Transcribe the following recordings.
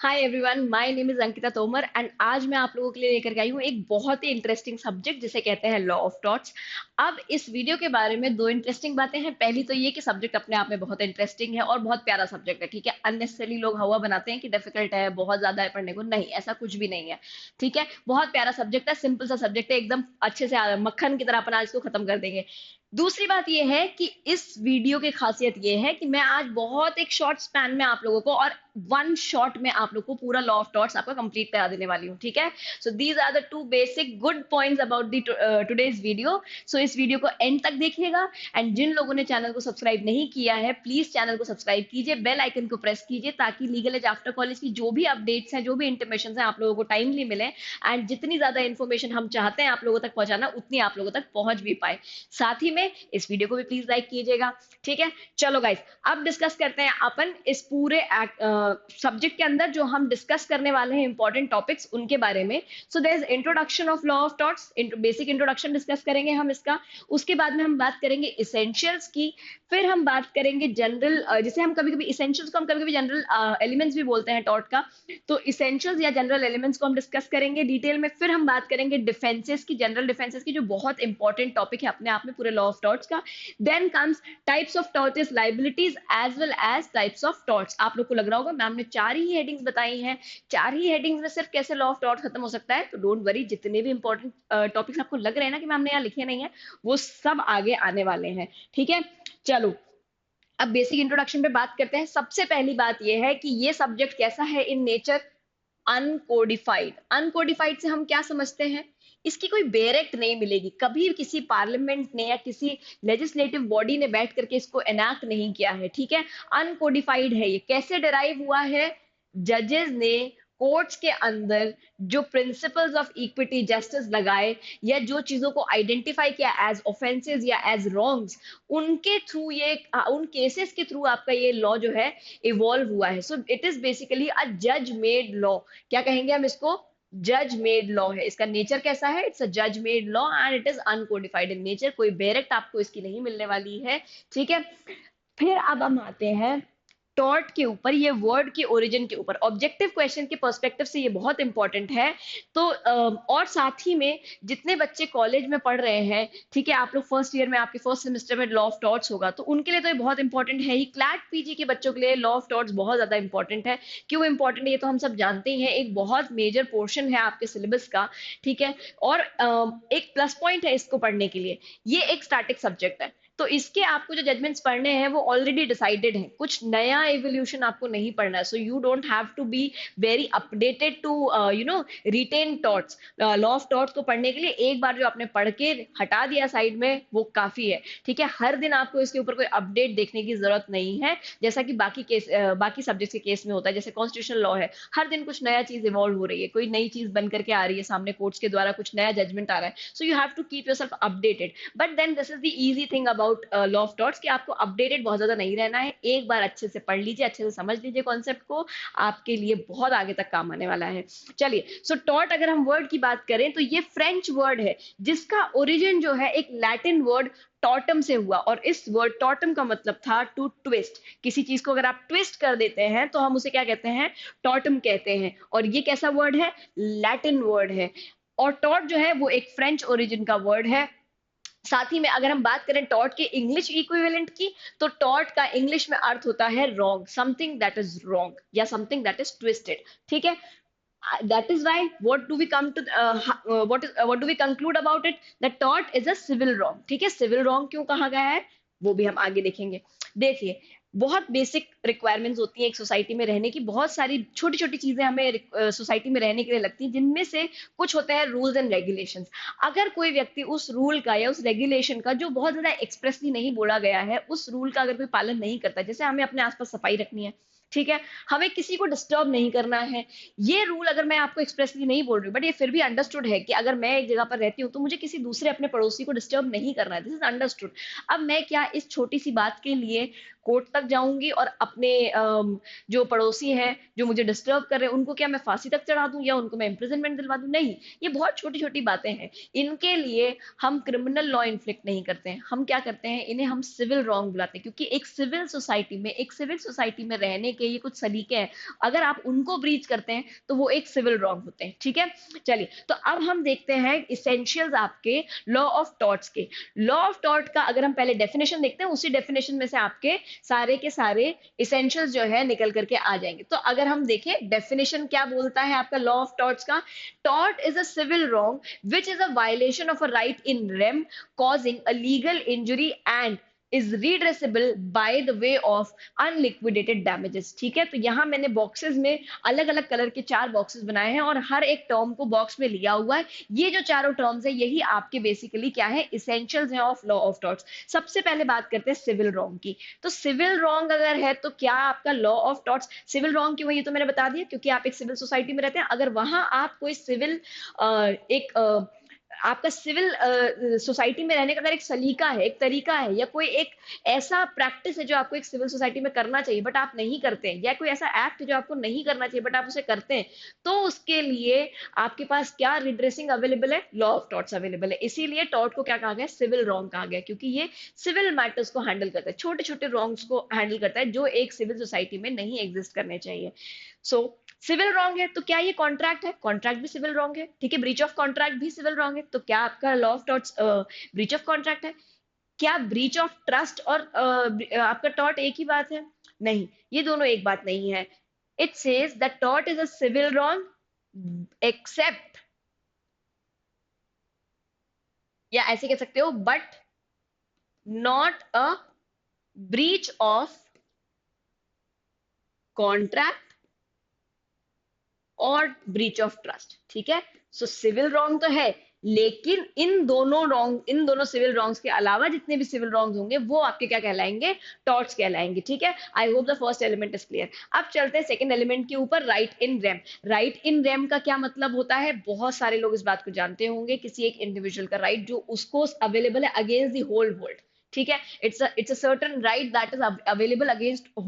Hi everyone, my name is Ankita Tomar and आज मैं आप लोगों के लिए लेकर के आई हूँ एक बहुत ही इंटरेस्टिंग सब्जेक्ट जिसे कहते हैं लॉ ऑफ टॉट्स। अब इस वीडियो के बारे में दो इंटरेस्टिंग बातें हैं। पहली तो ये कि सब्जेक्ट अपने आप में बहुत इंटरेस्टिंग है और बहुत प्यारा सब्जेक्ट है। ठीक है, अननेसेसरी लोग हवा बनाते हैं कि डिफिकल्ट है, बहुत ज्यादा है पढ़ने को। नहीं, ऐसा कुछ भी नहीं है। ठीक है, बहुत प्यारा सब्जेक्ट है, सिंपल सा सब्जेक्ट है, एकदम अच्छे से मक्खन की तरह अपन आज इसको खत्म कर देंगे। दूसरी बात यह है कि इस वीडियो की खासियत यह है कि मैं आज बहुत एक शॉर्ट स्पैन में आप लोगों को और वन शॉट में आप लोग को पूरा लॉ ऑफ टॉट्स आपका कंप्लीट करा देने वाली हूँ। ठीक है, so these are the two basic good points about the today's video. So इस वीडियो को एंड तक देखिएगा एंड जिन लोगों ने चैनल को सब्सक्राइब नहीं किया है प्लीज चैनल को सब्सक्राइब कीजिए, बेल आइकन को प्रेस कीजिए ताकि लीगल एज आफ्टर कॉलेज की जो भी अपडेट्स हैं, जो भी इंटीमेशन है, आप लोगों को टाइमली मिले एंड जितनी ज्यादा इन्फॉर्मेशन हम चाहते हैं आप लोगों तक पहुंचाना उतनी आप लोगों तक पहुंच भी पाए। साथ ही में इस वीडियो को भी प्लीज लाइक कीजिएगा। ठीक है, चलो गाइस, अब डिस्कस करते हैं अपन इस पूरे सब्जेक्ट के अंदर जो हम डिस्कस करने वाले हैं इंपॉर्टेंट टॉपिक्स उनके बारे में। So there is introduction of law of torts, basic introduction discuss करेंगे हम इसका। उसके बाद में हम बात करेंगे इसेंशियल्स की। फिर हम बात करेंगे जनरल, जिसे हम कभी कभी इसेंशियल्स को हम कभी कभी जनरल एलिमेंट्स भी बोलते हैं टॉट का। तो इसेंशियल्स या जनरल एलिमेंट्स को हम डिस्कस करेंगे डिटेल में। फिर हम बात करेंगे डिफेंसेस की, जनरल डिफेंसेस की, जो बहुत इंपॉर्टेंट टॉपिक है अपने आप में पूरे लॉ ऑफ टॉट्स का। Then comes types of tortious liabilities as well as types of torts. आप लोग को लग रहा होगा मैम ने चार ही हेडिंग्स बताई हैं, चार ही हेडिंग्स में सिर्फ कैसे लॉ ऑफ टॉर्ट्स खत्म हो सकता है? तो डोंट वरी, जितने भी इंपॉर्टेंट टॉपिक्स आपको लग रहे हैं ना कि मैम ने यहाँ लिखे नहीं है, वो सब आगे आने वाले हैं। ठीक है, चलो अब बेसिक इंट्रोडक्शन पे बात करते हैं। सबसे पहली बात यह है कि ये सब्जेक्ट कैसा है इन नेचर। अनकोडिफाइड। अनकोडिफाइड से हम क्या समझते हैं? इसकी कोई डायरेक्ट नहीं मिलेगी, कभी किसी पार्लियामेंट ने या किसी लेजिस्लेटिव बॉडी ने बैठ करके इसको एनाक्ट नहीं किया है। ठीक है, अनकोडिफाइड है। ये कैसे डिराइव हुआ है? जजेस ने कोर्ट्स के अंदर जो प्रिंसिपल्स ऑफ इक्विटी जस्टिस लगाए या जो चीजों को आइडेंटिफाई किया एज ऑफेंसेस या एज रॉन्ग्स, उनके थ्रू ये उन केसेस के थ्रू आपका ये लॉ जो है इवॉल्व हुआ है। सो इट इज बेसिकली अ जज मेड लॉ। क्या कहेंगे हम इसको? जज मेड लॉ है। इसका नेचर कैसा है? इट्स अ जज made law and it is uncodified in nature. कोई डायरेक्ट आपको इसकी नहीं मिलने वाली है। ठीक है, फिर अब हम आते हैं टॉर्ट के ऊपर, ये वर्ड के ओरिजिन के ऊपर। ऑब्जेक्टिव क्वेश्चन के पर्सपेक्टिव से ये बहुत इंपॉर्टेंट है। तो और साथ ही में जितने बच्चे कॉलेज में पढ़ रहे हैं, ठीक है, आप लोग फर्स्ट ईयर में, आपके फर्स्ट सेमेस्टर में लॉ ऑफ टॉर्ट्स होगा, तो उनके लिए तो ये बहुत इंपॉर्टेंट है ही। क्लैट पीजी के बच्चों के लिए लॉ ऑफ टॉर्ट्स बहुत ज्यादा इंपॉर्टेंट है। क्यों इंपॉर्टेंट है ये तो हम सब जानते ही हैं, एक बहुत मेजर पोर्शन है आपके सिलेबस का। ठीक है, और एक प्लस पॉइंट है इसको पढ़ने के लिए, ये एक स्टैटिक सब्जेक्ट है। तो इसके आपको जो जजमेंट्स पढ़ने हैं वो ऑलरेडी डिसाइडेड हैं, कुछ नया एवोल्यूशन आपको नहीं पढ़ना है। So you don't have to be very updated to written torts. Law of torts को पढ़ने के लिए एक बार जो आपने पढ़ के हटा दिया साइड में वो काफी है। ठीक है, हर दिन आपको इसके ऊपर कोई अपडेट देखने की जरूरत नहीं है, जैसा कि बाकी सब्जेक्ट के केस में होता है। जैसे कॉन्स्टिट्यूशनल लॉ है, हर दिन कुछ नया चीज इवॉल्व हो रही है, कोई नई चीज बन करके आ रही है सामने, कोर्ट्स के द्वारा कुछ नया जजमेंट आ रहा है। So you have to keep yourself updated. But then this is the easy thing about law of torts कि आपको अपडेटेड बहुत ज्यादा नहीं रहना है। एक बार अच्छे से पढ़ लीजिए, अच्छे से समझ लीजिए कॉन्सेप्ट को, आपके लिए बहुत आगे तक काम आने वाला है। चलिए, सो टॉट अगर हम वर्ड की बात करें तो ये फ्रेंच वर्ड है जिसका ओरिजिन जो है एक लैटिन वर्ड टॉटम से हुआ। और इस वर्ड टॉटम का मतलब था टू ट्विस्ट। किसी चीज को अगर आप ट्विस्ट कर देते हैं तो हम उसे क्या कहते हैं? टॉटम कहते हैं। और ये कैसा वर्ड है? लैटिन वर्ड है। और टॉट जो है वो एक फ्रेंच ओरिजिन का वर्ड है। साथ ही में अगर हम बात करें टॉट के इंग्लिश इक्विवेलेंट की, तो टॉट का इंग्लिश में अर्थ होता है wrong, something that is wrong या समथिंग दैट इज ट्विस्टेड। ठीक है, that is why what do we come to what do we conclude about it, that tort is a civil wrong। ठीक है, civil wrong क्यों कहा गया है वो भी हम आगे देखेंगे। देखिए, बहुत बेसिक रिक्वायरमेंट्स होती है एक सोसाइटी में रहने की, बहुत सारी छोटी छोटी चीजें हमें सोसाइटी में रहने के लिए लगती हैं, जिनमें से कुछ होते हैं रूल्स एंड रेगुलेशंस। अगर कोई व्यक्ति उस रूल का या उस रेगुलेशन का जो बहुत ज्यादा एक्सप्रेसली नहीं बोला गया है, उस रूल का अगर कोई पालन नहीं करता, जैसे हमें अपने आसपास सफाई रखनी है, ठीक है, हमें किसी को डिस्टर्ब नहीं करना है, ये रूल अगर मैं आपको एक्सप्रेसली नहीं बोल रही हूँ बट ये फिर भी अंडरस्टूड है कि अगर मैं एक जगह पर रहती हूँ तो मुझे किसी दूसरे अपने पड़ोसी को डिस्टर्ब नहीं करना है, दिस इज अंडरस्टूड। अब मैं क्या इस छोटी सी बात के लिए कोर्ट तक जाऊंगी और अपने जो पड़ोसी हैं जो मुझे डिस्टर्ब कर रहे हैं उनको क्या मैं फांसी तक चढ़ा दूं या उनको मैं इम्प्रिजनमेंट दिलवा दूं? नहीं, ये बहुत छोटी छोटी बातें हैं। इनके लिए हम क्रिमिनल लॉ इन्फ्लिक्ट नहीं करते हैं, हम क्या करते हैं, इन्हें हम सिविल रॉन्ग बुलाते हैं। क्योंकि एक सिविल सोसाइटी में, एक सिविल सोसाइटी में रहने टेक्निक है, ये कुछ सलीके हैं, अगर आप उनको ब्रीच करते हैं तो वो एक सिविल रॉन्ग होते हैं। ठीक है, चलिए तो अब हम देखते हैं इसेंशियल्स आपके लॉ ऑफ टॉर्ट्स के। लॉ ऑफ टॉर्ट का अगर हम पहले डेफिनेशन देखते हैं, उसी डेफिनेशन में से आपके सारे के सारे इसेंशियल्स जो है निकल करके आ जाएंगे। तो अगर हम देखें डेफिनेशन क्या बोलता है आपका लॉ ऑफ टॉर्ट्स का, tort is a civil wrong which is a violation of a right in rem causing a legal injury and is redressable by the way of unliquidated damages। ठीक है, तो यहाँ मैंने बॉक्सेस में अलग अलग colour के 4 बॉक्सेस बनाए हैं और हर एक टर्म को बॉक्स में लिया हुआ है। ये जो चारों टर्म्स है यही आपके बेसिकली क्या है, इसेंशियल्स हैं ऑफ लॉ ऑफ टॉर्ट्स। सबसे पहले बात करते हैं सिविल रॉन्ग की। तो सिविल रॉन्ग अगर है तो क्या आपका law of torts civil wrong क्यों है, ये तो मैंने बता दिया, क्योंकि आप एक सिविल सोसाइटी में रहते हैं। अगर वहां आप कोई सिविल एक आपका सिविल सोसाइटी में रहने का अगर एक सलीका है, एक तरीका है, या कोई एक ऐसा प्रैक्टिस है जो आपको एक सिविल सोसाइटी में करना चाहिए बट आप नहीं करते हैं, या कोई ऐसा एक्ट जो आपको नहीं करना चाहिए बट आप उसे करते हैं, तो उसके लिए आपके पास क्या रिड्रेसिंग अवेलेबल है, लॉ ऑफ टॉर्ट्स अवेलेबल है। इसीलिए टॉर्ट को क्या कहा गया, सिविल रॉन्ग कहा गया, क्योंकि ये सिविल मैटर्स को हैंडल करता है, छोटे छोटे रॉन्ग्स को हैंडल करता है जो एक सिविल सोसाइटी में नहीं एग्जिस्ट करने चाहिए। सो सिविल रॉन्ग है तो क्या ये कॉन्ट्रैक्ट है, कॉन्ट्रैक्ट भी सिविल रॉन्ग है। ठीक है, ब्रीच ऑफ कॉन्ट्रैक्ट भी सिविल रॉन्ग है, तो क्या आपका law of torts breach of contract है। क्या ब्रीच ऑफ ट्रस्ट और आपका टॉर्ट एक ही बात है, नहीं, ये दोनों एक बात नहीं है। It says that tort is a civil wrong except, या ऐसे कह सकते हो, but not a breach of contract और ब्रीच ऑफ ट्रस्ट। ठीक है, सो सिविल रॉन्ग तो है, लेकिन इन दोनों सिविल रॉन्ग्स के अलावा जितने भी सिविल रॉन्ग्स होंगे वो आपके क्या कहलाएंगे, टॉर्ट्स कहलाएंगे। ठीक है, I hope the first element is clear. अब चलते हैं सेकंड एलिमेंट के ऊपर, right in rem. Right in RAM का क्या मतलब होता है, बहुत सारे लोग इस बात को जानते होंगे, किसी एक इंडिविजुअल का राइट जो उसको अवेलेबल है अगेंस्ट द होल वर्ल्ड। ठीक है, it's a certain right that is available against the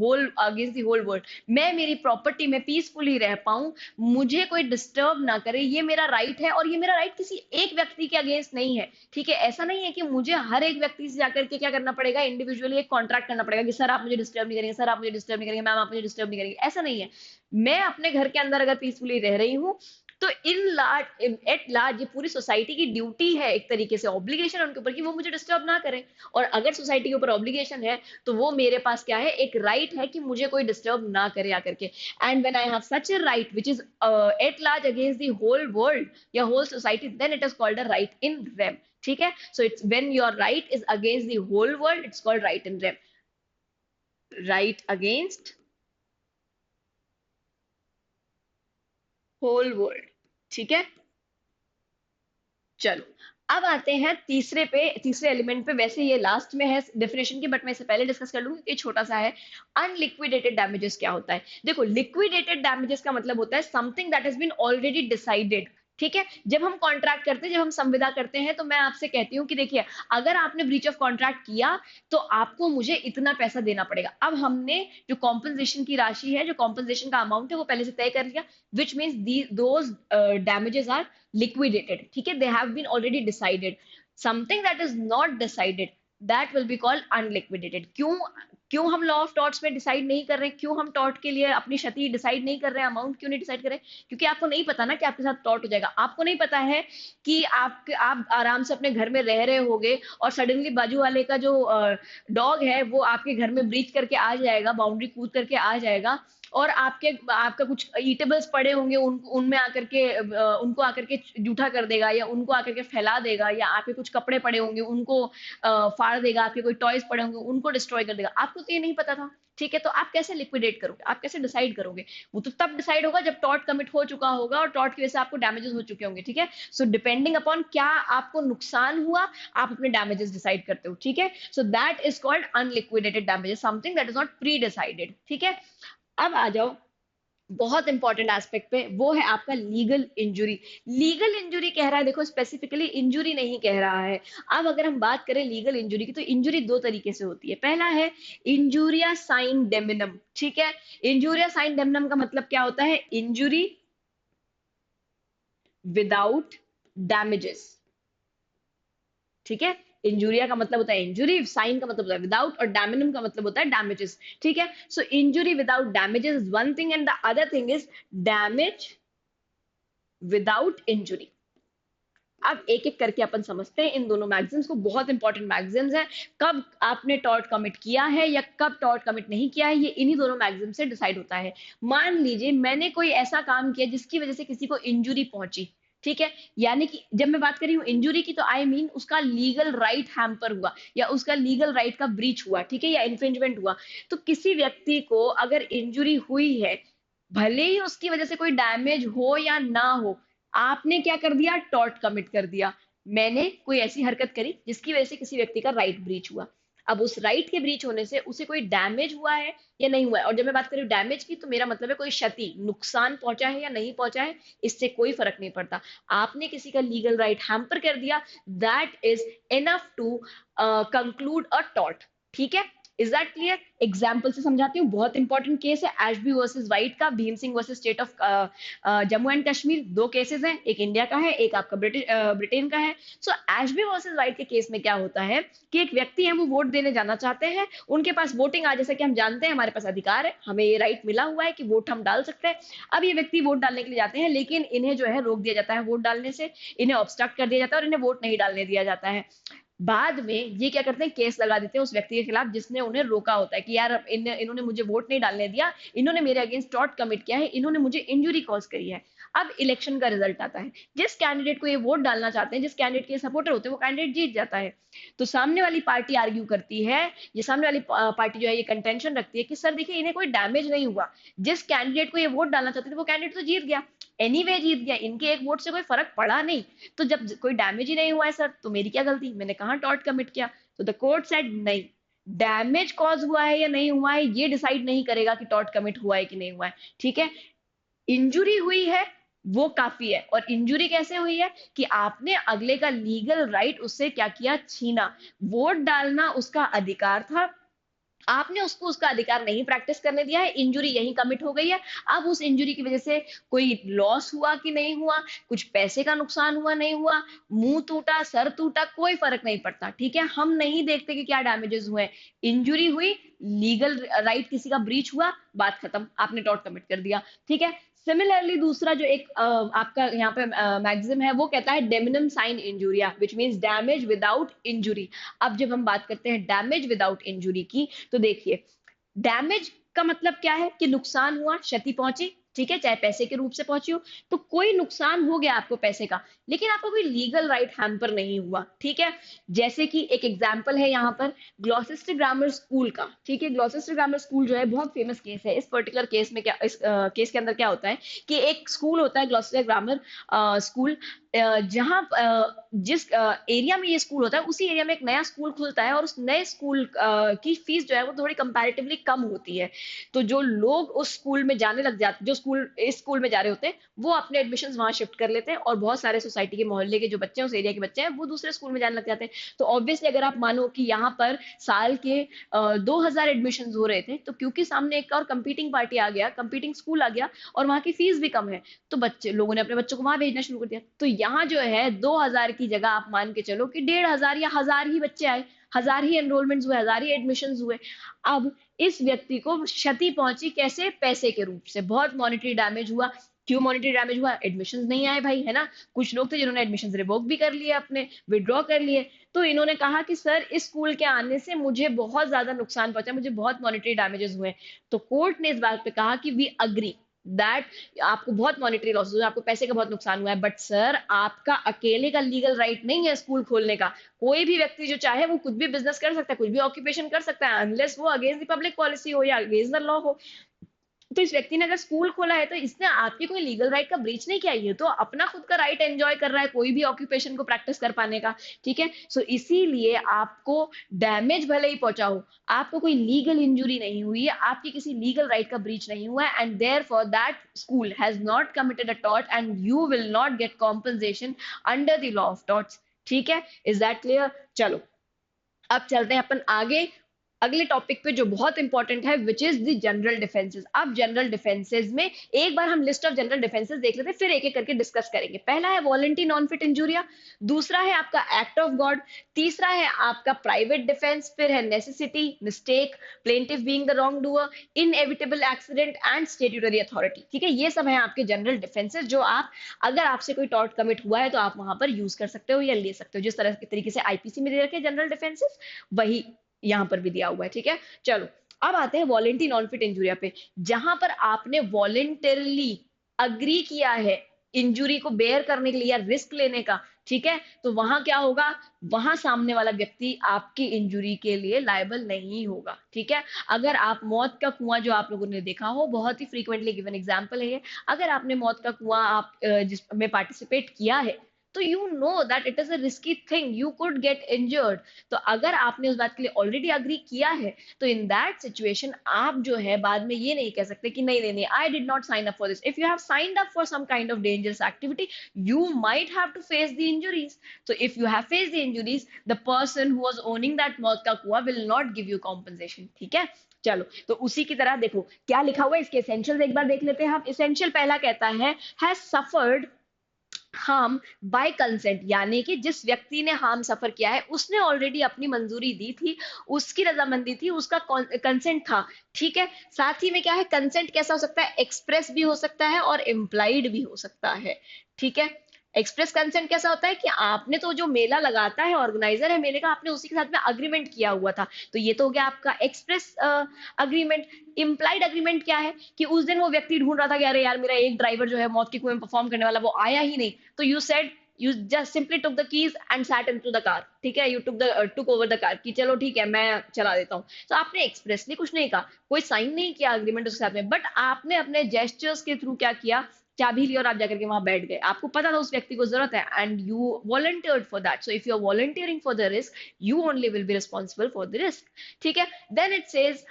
whole world. मैं मेरी प्रॉपर्टी में पीसफुली रह पाऊं, मुझे कोई डिस्टर्ब ना करे, ये मेरा राइट है। और ये मेरा राइट किसी एक व्यक्ति के अगेंस्ट नहीं है। ठीक है, ऐसा नहीं है कि मुझे हर एक व्यक्ति से जाकर के क्या करना पड़ेगा, इंडिविजुअली एक कॉन्ट्रैक्ट करना पड़ेगा कि सर आप मुझे डिस्टर्ब नहीं करेंगे, सर आप मुझे डिस्टर्ब नहीं करेंगे, मैम आप मुझे डिस्टर्ब नहीं करेंगे, ऐसा नहीं है। मैं अपने घर के अंदर अगर पीसफुली रह रही हूँ तो एट लार्ज ये पूरी सोसाइटी की ड्यूटी है, एक तरीके से ऑब्लिगेशन है उनके ऊपर कि वो मुझे डिस्टर्ब ना करें। और अगर सोसाइटी के ऊपर ऑब्लिगेशन है तो वो मेरे पास क्या है, एक राइट है कि मुझे कोई डिस्टर्ब ना करे आकर के। And when I have such a right which is at large against the whole world या whole society, then it is called a right in rem. ठीक है, so it's when your right is against the whole world, it's called right in rem, right against whole world. ठीक है, चलो अब आते हैं तीसरे एलिमेंट पे। वैसे ये लास्ट में है डेफिनेशन की, बट मैं इसे पहले डिस्कस कर लूंगी कि छोटा सा है। अनलिक्विडेटेड डैमेजेस क्या होता है, देखो लिक्विडेटेड डैमेजेस का मतलब होता है something that has been already decided. ठीक है, जब हम कॉन्ट्रैक्ट करते हैं, जब हम संविदा करते हैं, तो मैं आपसे कहती हूँ कि देखिए अगर आपने ब्रीच ऑफ कॉन्ट्रैक्ट किया तो आपको मुझे इतना पैसा देना पड़ेगा। अब हमने जो कॉम्पनसेशन की राशि है, जो कॉम्पनसेशन का अमाउंट है, वो पहले से तय कर लिया, which means those damages are liquidated। ठीक है, they have been already decided। something that is not decided that will be called unliquidated। क्यों हम लॉ ऑफ टॉर्ट्स में डिसाइड नहीं कर रहे, क्यों हम टॉर्ट के लिए अपनी क्षति डिसाइड नहीं कर रहे, अमाउंट क्यों नहीं डिसाइड कर रहे, क्योंकि आपको नहीं पता ना कि आपके साथ टॉर्ट हो जाएगा। आपको नहीं पता है कि आप आराम से अपने घर में रह रहे होगे और सडनली बाजू वाले का जो डॉग है वो आपके घर में ब्रीच करके आ जाएगा, बाउंड्री कूद करके आ जाएगा, और आपका कुछ ईटेबल्स पड़े होंगे, उनमें आकर के उनको आकर के जूठा कर देगा, या उनको आकर के फैला देगा, या आपके कुछ कपड़े पड़े होंगे उनको फाड़ देगा, आपके कोई टॉयज पड़े होंगे उनको डिस्ट्रॉय कर देगा। आपको तो ये नहीं पता था। ठीक है, तो आप कैसे लिक्विडेट करोगे, आप कैसे डिसाइड करोगे, वो तो तब डिसाइड होगा जब टॉर्ट कमिट हो चुका होगा और टॉर्ट की वजह से आपको डैमेजेस हो चुके होंगे। ठीक है, सो डिपेंडिंग अपॉन क्या आपको नुकसान हुआ, आप अपने डैमेजेस डिसाइड करते हो। ठीक है, so that is called unliquidated damages, something that is not pre decided. ठीक है, अब आ जाओ बहुत इंपॉर्टेंट एस्पेक्ट पे, वो है आपका लीगल इंजुरी। लीगल इंजुरी कह रहा है, देखो स्पेसिफिकली इंजुरी नहीं कह रहा है। अब अगर हम बात करें लीगल इंजुरी की, तो इंजुरी दो तरीके से होती है। पहला है इंजुरिया साइन डेमिनम। ठीक है, इंजुरिया साइन डेमिनम का मतलब क्या होता है, इंजुरी विदाउट डैमेजेस। ठीक है, इंजुरिया का मतलब होता है इंजुरी, साइन का मतलब होता है विदाउट, और डैमिनम का मतलब होता है डैमेजेस। ठीक है, so injury without damages is one thing and the other thing is damage without injury. अब एक एक करके अपन समझते हैं इन दोनों मैगजीम्स को, बहुत इंपॉर्टेंट मैगजीम्स हैं। कब आपने टॉर्ट कमिट किया है या कब टॉर्ट कमिट नहीं किया है, ये इन्हीं दोनों मैगजीम से डिसाइड होता है। मान लीजिए मैंने कोई ऐसा काम किया जिसकी वजह से किसी को इंजुरी पहुंची, ठीक है, यानी कि जब मैं बात कर रही हूँ इंजुरी की, तो आई मीन उसका लीगल राइट हैम्पर हुआ या उसका लीगल राइट का ब्रीच हुआ, ठीक है, या इन्फ्रिंजमेंट हुआ। तो किसी व्यक्ति को अगर इंजुरी हुई है, भले ही उसकी वजह से कोई डैमेज हो या ना हो, आपने क्या कर दिया, टॉर्ट कमिट कर दिया। मैंने कोई ऐसी हरकत करी जिसकी वजह से किसी व्यक्ति का राइट ब्रीच हुआ। अब उस राइट के ब्रीच होने से उसे कोई डैमेज हुआ है या नहीं हुआ है, और जब मैं बात करूं डैमेज की, तो मेरा मतलब है कोई क्षति, नुकसान पहुंचा है या नहीं पहुंचा है, इससे कोई फर्क नहीं पड़ता। आपने किसी का लीगल राइट हैम्पर कर दिया, that is enough to conclude a tort. ठीक है, इज दैट क्लियर? एग्जाम्पल से समझाती हूँ, बहुत इंपॉर्टेंट केस है एशबी वर्सेस वाइट का, Bhim Singh versus state of Jammu and Kashmir. दो केसेस हैं, एक इंडिया का है, एक आपका ब्रिटेन का है। सो एशबी वर्सेस वाइट के केस में क्या होता है कि एक व्यक्ति है, वो वोट देने जाना चाहते हैं, उनके पास वोटिंग आज, जैसा कि हम जानते हैं हमारे पास अधिकार है, हमें ये राइट मिला हुआ है कि वोट हम डाल सकते हैं। अब ये व्यक्ति वोट डालने के लिए जाते हैं, लेकिन इन्हें जो है रोक दिया जाता है वोट डालने से, इन्हें ऑब्स्ट्रक्ट कर दिया जाता है और इन्हें वोट नहीं डालने दिया जाता है। बाद में ये क्या करते हैं, केस लगा देते हैं उस व्यक्ति के खिलाफ जिसने उन्हें रोका होता है कि यार इन्होंने मुझे वोट नहीं डालने दिया, इन्होंने मेरे अगेंस्ट टॉर्ट कमिट किया है, इन्होंने मुझे इंजुरी कॉज करी है। अब इलेक्शन का रिजल्ट आता है, जिस कैंडिडेट को ये वोट डालना चाहते हैं, जिस कैंडिडेट के सपोर्टर होते हैं, वो कैंडिडेट जीत जाता है। तो सामने वाली पार्टी आर्ग्यू करती है, ये सामने वाली पार्टी जो है ये कंटेंशन रखती है कि सर देखिए इन्हें कोई डैमेज नहीं हुआ, जिस कैंडिडेट को ये वोट डालना चाहते थे वो कैंडिडेट तो जीत गया, एनीवे जीत गया, इनके एक वोट से कोई फर्क पड़ा नहीं। तो जब कोई डैमेज ही नहीं हुआ है सर, तो मेरी क्या गलती, मैंने कहा टॉर्ट कमिट किया। तो द कोर्ट सेड नहीं, डैमेज कॉज हुआ है या नहीं हुआ है ये डिसाइड नहीं करेगा कि टॉर्ट कमिट हुआ है कि नहीं हुआ है। ठीक है, इंजुरी हुई है वो काफी है। और इंजुरी कैसे हुई है कि आपने अगले का लीगल राइट उससे क्या किया, छीना। वोट डालना उसका अधिकार था, आपने उसको उसका अधिकार नहीं प्रैक्टिस करने दिया है, इंजुरी यहीं कमिट हो गई है। अब उस इंजुरी की वजह से कोई लॉस हुआ कि नहीं हुआ, कुछ पैसे का नुकसान हुआ नहीं हुआ, मुंह टूटा, सर टूटा, कोई फर्क नहीं पड़ता। ठीक है, हम नहीं देखते कि क्या डैमेजेस हुए, इंजुरी हुई, लीगल राइट किसी का ब्रीच हुआ, बात खत्म, आपने टॉर्ट कमिट कर दिया। ठीक है, सिमिलरली दूसरा जो एक आपका यहाँ पे मैक्सिम है, वो कहता है damnum sine injuria, which means damage without injury. अब जब हम बात करते हैं डैमेज विदाउट इंजुरी की, तो देखिए डैमेज का मतलब क्या है कि नुकसान हुआ, क्षति पहुंची, ठीक है, चाहे पैसे के रूप से पहुंची हो। तो कोई नुकसान हो गया आपको पैसे का, लेकिन आपको कोई लीगल राइट हैम्पर नहीं हुआ। ठीक है, जैसे कि एक एग्जांपल है यहाँ पर ग्लॉसेस्टर ग्रामर स्कूल का। ठीक है, ग्लॉसेस्टर ग्रामर स्कूल जो है बहुत फेमस केस है। इस पर्टिकुलर केस में क्या, इस केस के अंदर क्या होता है कि एक स्कूल होता है ग्लॉसेस्टर ग्रामर स्कूल, जहां जिस एरिया में ये स्कूल होता है उसी एरिया में एक नया स्कूल खुलता है, और उस नए स्कूल की फीस जो है वो थोड़ी कंपैरेटिवली कम होती है। तो जो लोग उस स्कूल में जाने लग जाते, जो स्कूल इस स्कूल में जा रहे होते हैं, वो अपने एडमिशन वहां शिफ्ट कर लेते हैं, और बहुत सारे सोसाइटी के मोहल्ले के जो बच्चे हैं, उस एरिया के बच्चे हैं, वो दूसरे स्कूल में जाने लग जाते हैं। तो ऑब्वियसली अगर आप मानो कि यहाँ पर साल के 2000 एडमिशन हो रहे थे, तो क्योंकि सामने एक और कंपीटिंग पार्टी आ गया, कंपीटिंग स्कूल आ गया, और वहां की फीस भी कम है, तो बच्चे लोगों ने अपने बच्चों को वहां भेजना शुरू कर दिया। तो यहाँ जो है 2000 की जगह आप मान के चलो कि 1500 या 1000 ही बच्चे आए, 1000 ही एनरोलमेंट हुए, 1000 ही एडमिशन हुए। अब इस व्यक्ति को क्षति पहुंची कैसे, पैसे के रूप से, बहुत मॉनेटरी डैमेज हुआ। क्यों मॉनेटरी डैमेज हुआ, एडमिशन नहीं आए भाई, है ना। कुछ लोग थे जिन्होंने एडमिशन रिवोक भी कर लिए, अपने विड्रॉ कर लिए। तो इन्होंने कहा कि सर इस स्कूल के आने से मुझे बहुत ज्यादा नुकसान पहुंचा, मुझे बहुत मॉनेटरी डैमेजेस हुए। तो कोर्ट ने इस बात पे कहा कि वी अग्री दैट आपको बहुत मॉनेटरी लॉसेस हुए, आपको पैसे का बहुत नुकसान हुआ है, बट सर आपका अकेले का लीगल राइट नहीं है स्कूल खोलने का। कोई भी व्यक्ति जो चाहे वो कुछ भी बिजनेस कर सकता है, कुछ भी ऑक्यूपेशन कर सकता है, अनलेस वो अगेंस्ट द पब्लिक पॉलिसी हो या अगेंस्ट द लॉ हो। तो इस व्यक्ति ने अगर स्कूल खोला है, तो इसने आपकी कोई लीगल राइट का ब्रीच नहीं किया, ये तो अपना खुद का राइट एंजॉय कर रहा है कोई भी ऑक्यूपेशन को प्रैक्टिस कर पाने का। ठीक है, सो इसीलिए आपको डैमेज भले ही पहुंचा हो, आपको कोई लीगल इंजुरी नहीं हुई है, आपकी किसी लीगल राइट का ब्रीच नहीं हुआ है, and therefore that school has not committed a tort and you will not get compensation under the law of torts. ठीक है, इज दैट क्लियर? चलो अब चलते हैं अपन आगे। अगले टॉपिक पे जो बहुत इंपॉर्टेंट है, which is the general defences. अब जनरल डिफेंसेस में एक बार हम लिस्ट ऑफ जनरल डिफेंसेस देख लेते हैं, फिर एक एक करके डिस्कस करेंगे। पहला है वॉलंटरी नॉन फिट इंजूरिया, दूसरा है आपका एक्ट ऑफ गॉड, तीसरा है आपका प्राइवेट डिफेंस, फिर है necessity, mistake, plaintiff being the wrong doer, inevitable accident and statutory authority. ठीक है, ये सब है आपके जनरल डिफेंसेस जो आप, अगर आपसे कोई टॉर्ट कमिट हुआ है तो आप वहां पर यूज कर सकते हो या ले सकते हो। जिस तरह के तरीके से आईपीसी में दे रखे जनरल डिफेंसेस, वही यहाँ पर भी दिया हुआ है। ठीक है, चलो अब आते हैं वॉलेंटरी नॉन फिट इंजुरिया पे, जहां पर आपने वॉलेंटरली अग्री किया है इंजुरी को बेयर करने के लिए या रिस्क लेने का। ठीक है, तो वहां क्या होगा, वहां सामने वाला व्यक्ति आपकी इंजुरी के लिए लायबल नहीं होगा। ठीक है, अगर आप मौत का कुआं, जो आप लोगों ने देखा हो, बहुत ही फ्रीक्वेंटली गिवन एग्जांपल है ये, अगर आपने मौत का कुआं आप जिसमें पार्टिसिपेट किया है, तो you know that it is a risky thing, you could get injured. तो अगर आपने उस बात के लिए ऑलरेडी अग्री किया है, तो इन दैट सिचुएशन आप जो है बाद में ये नहीं कह सकते कि नहीं नहीं नहीं, I did not sign up for this. If you have signed up for some kind of dangerous activity, you might have to face the injuries. So if you have faced the injuries, the person who was owning that मौत का कुआं will not give you compensation. ठीक है, चलो तो उसी की तरह देखो क्या लिखा हुआ है, इसके एसेंशियल्स एक बार देख लेते हैं हम। एसेंशियल पहला कहता है has suffered harm bye consent, यानी कि जिस व्यक्ति ने हार्म सफर किया है उसने ऑलरेडी अपनी मंजूरी दी थी, उसकी रजामंदी थी, उसका कंसेंट था। ठीक है, साथ ही में क्या है, कंसेंट कैसा हो सकता है, एक्सप्रेस भी हो सकता है और इम्प्लाइड भी हो सकता है। ठीक है, एक्सप्रेस कंसेंट कैसा होता है कि आपने तो जो मेला लगाता है, ऑर्गेनाइजर है मेले का, आपने उसी के साथ में अग्रीमेंट किया हुआ था, तो ये तो हो गया आपका एक्सप्रेस अग्रीमेंट। इम्प्लाइड अग्रीमेंट क्या है कि उस दिन वो व्यक्ति ढूंढ रहा था कि अरे यार मेरा एक ड्राइवर जो है मौत के कुएं में परफॉर्म करने वाला, वो आया ही नहीं, तो you said, you just simply took the keys and set into the car. ठीक है, you took over the car कि चलो ठीक है मैं चला देता हूँ। तो आपने एक्सप्रेसली कुछ नहीं कहा, कोई साइन नहीं किया अग्रीमेंट उसके साथ में, बट आपने अपने जेस्चर्स के थ्रू क्या किया, चाबी ली और आप जाकर के वहां बैठ गए। आपको पता था उस व्यक्ति को जरूरत है and you volunteered for that. So if you are volunteering for the risk, you only will be responsible for the risk. ठीक है, then it says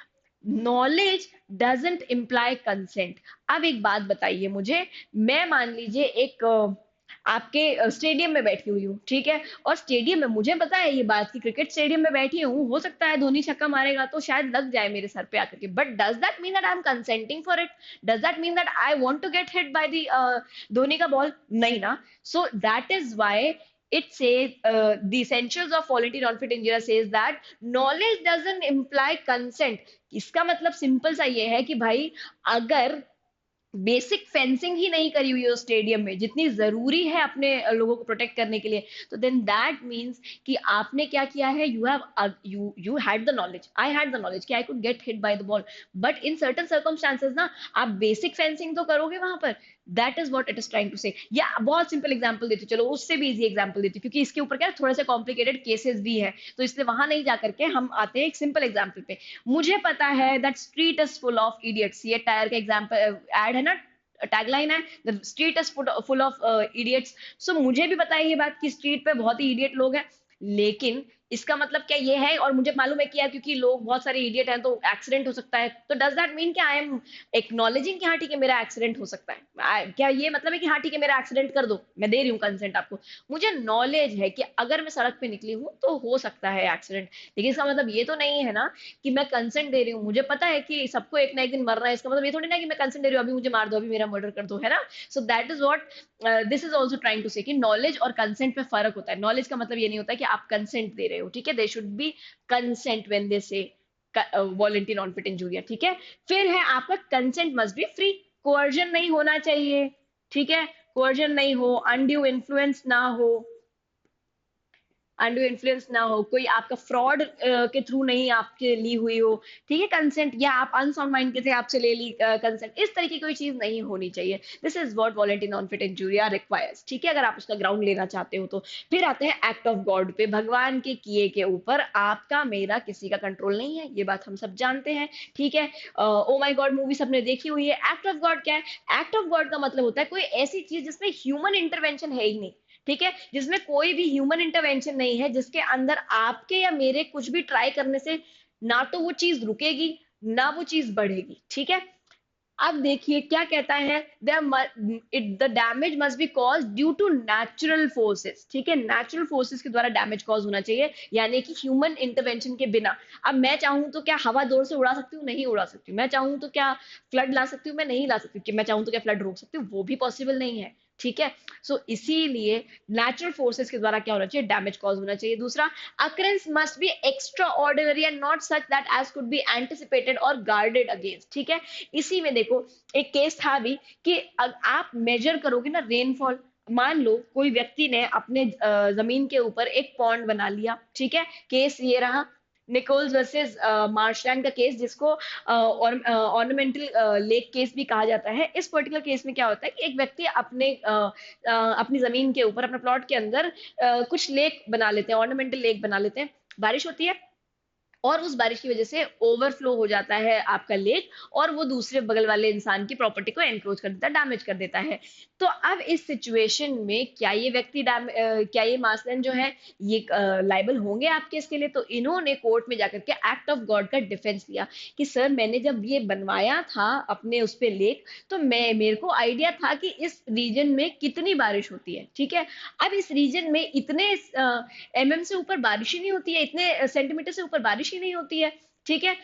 knowledge doesn't imply consent. अब एक बात बताइए मुझे, मैं मान लीजिए एक आपके स्टेडियम में बैठी हुई हूँ, ठीक है, और स्टेडियम में मुझे पता है ये बात कि क्रिकेट स्टेडियम में बैठी हूँ, हो सकता है धोनी छक्का मारेगा तो शायद लग जाए मेरे सर पे आकर के, but does that mean that I am consenting for it? Does that mean that I want to get hit by the Dhoni का बॉल? नहीं ना। So that is why it says the essentials of voluntary non-fit injury says that knowledge doesn't imply consent। इसका मतलब simple सा ये है कि भाई अगर बेसिक फेंसिंग ही नहीं करी हुई है स्टेडियम में जितनी जरूरी है अपने लोगों को प्रोटेक्ट करने के लिए, तो देन दैट मींस कि आपने क्या किया है, you have you had the knowledge, I had the knowledge कि I could get hit by the ball, but in certain circumstances ना आप बेसिक फेंसिंग तो करोगे वहां पर। That is what it is trying to say. या बहुत simple example देती हूँ, चलो उससे भी इजी एग्जांपल देती हूँ क्योंकि इसके ऊपर क्या है, थोड़े से कॉम्प्लिकेटेड केसेस भी है, तो इसलिए वहां नहीं जाकर के हम आते हैं एक सिंपल एग्जांपल पे। मुझे पता है that street is full of idiots, ये टायर का एग्जांपल ऐड है ना, टैगलाइन है, the street is full of idiots. So मुझे भी पता है ये बात कि स्ट्रीट पे बहुत ही इडियट लोग हैं, लेकिन इसका मतलब क्या ये है, और मुझे मालूम है कि यार क्योंकि लोग बहुत सारे इडियट हैं तो एक्सीडेंट हो सकता है, तो डज दैट मीन कि आई एम एक्नॉलेजिंग कि हाँ ठीक है मेरा एक्सीडेंट हो सकता है? क्या ये मतलब है कि हाँ ठीक है मेरा एक्सीडेंट कर दो, मैं दे रही हूँ कंसेंट आपको? मुझे नॉलेज है कि अगर मैं सड़क पे निकली हूँ तो हो सकता है एक्सीडेंट, लेकिन इसका मतलब ये तो नहीं है ना कि मैं कंसेंट दे रही हूँ। मुझे पता है कि सबको एक ना एक दिन मरना है, इसका मतलब ये थोड़ी ना कि मैं कंसेंट दे रही हूँ अभी मुझे मार दो, अभी मेरा मर्डर कर दो, है ना। So that is what this is also trying to say कि नॉलेज और कंसेंट में फर्क होता है। नॉलेज का मतलब ये नहीं होता कि आप कंसेंट दे रहे हो, ठीक है, they should be consent when they से वॉलंटरी नॉन फिट इंजूरिया। ठीक है, फिर है आपका consent must be free, coercion नहीं होना चाहिए। ठीक है, कोअर्जन नहीं हो, अनड्यू इन्फ्लुएंस ना हो, अंडू इन्फ्लुएंस ना हो, कोई आपका फ्रॉड के थ्रू नहीं आपके ली हुई हो, ठीक है, कंसेंट, या आप अनसाउंड माइंड के थे आपसे ले ली कंसेंट, इस तरीके की कोई चीज नहीं होनी चाहिए। This is what voluntary non fit injuria requires. ठीक है, अगर आप उसका ग्राउंड लेना चाहते हो तो। फिर आते हैं एक्ट ऑफ गॉड पे, भगवान के किए के ऊपर आपका मेरा किसी का कंट्रोल नहीं है, ये बात हम सब जानते हैं। ठीक है, ओ माई गॉड मूवी सबने देखी हुई है। एक्ट ऑफ गॉड क्या है? एक्ट ऑफ गॉड का मतलब होता है कोई ऐसी चीज जिसमें ह्यूमन इंटरवेंशन है ही नहीं, ठीक है, जिसमें कोई भी ह्यूमन इंटरवेंशन नहीं है, जिसके अंदर आपके या मेरे कुछ भी ट्राई करने से ना तो वो चीज रुकेगी ना वो चीज बढ़ेगी। ठीक है, अब देखिए क्या कहता है, the damage must be cause due to natural forces, ठीक है, नेचुरल फोर्सेस के द्वारा डैमेज कॉज होना चाहिए, यानी कि ह्यूमन इंटरवेंशन के बिना। अब मैं चाहूं तो क्या हवा जोर से उड़ा सकती हूँ? नहीं उड़ा सकती हूँ। मैं चाहूं तो क्या फ्लड ला सकती हूँ? मैं नहीं ला सकती। कि मैं चाहूं तो क्या फ्लड रोक सकती हूँ? वो भी पॉसिबल नहीं है, ठीक है। सो इसीलिए नेचुरल फोर्सेस के द्वारा क्या होना चाहिए? डैमेज कॉज होना चाहिए। दूसरा, occurrence must be extraordinary and not such that as could be anticipated or guarded against, ठीक है। इसी में देखो एक केस था भी कि आप मेजर करोगे ना रेनफॉल, मान लो कोई व्यक्ति ने अपने जमीन के ऊपर एक पॉन्ड बना लिया, ठीक है। केस ये रहा निकोल्स वर्सेस मार्शलैंड का केस, जिसको ऑर्नामेंटल लेक केस भी कहा जाता है। इस पर्टिकुलर केस में क्या होता है कि एक व्यक्ति अपनी जमीन के ऊपर अपने प्लॉट के अंदर कुछ लेक बना लेते हैं, ऑर्नामेंटल लेक बना लेते हैं। बारिश होती है और उस बारिश की वजह से ओवरफ्लो हो जाता है आपका लेक, और वो दूसरे बगल वाले इंसान की प्रॉपर्टी को एनक्रोच कर देता है, डैमेज कर देता है। तो अब इस सिचुएशन में क्या ये व्यक्ति क्या ये मार्शलैंड जो है ये लाइबल होंगे आपके इसके लिए? तो इन्होंने कोर्ट में जाकर के एक्ट ऑफ गॉड का डिफेंस दिया कि सर मैंने जब ये बनवाया था अपने उस पे लेक, तो मेरे को आइडिया था कि इस रीजन में कितनी बारिश होती है, ठीक है। अब इस रीजन में इतने से ऊपर बारिश ही नहीं होती है, इतने सेंटीमीटर से ऊपर बारिश ही नहीं होती है, ठीक है।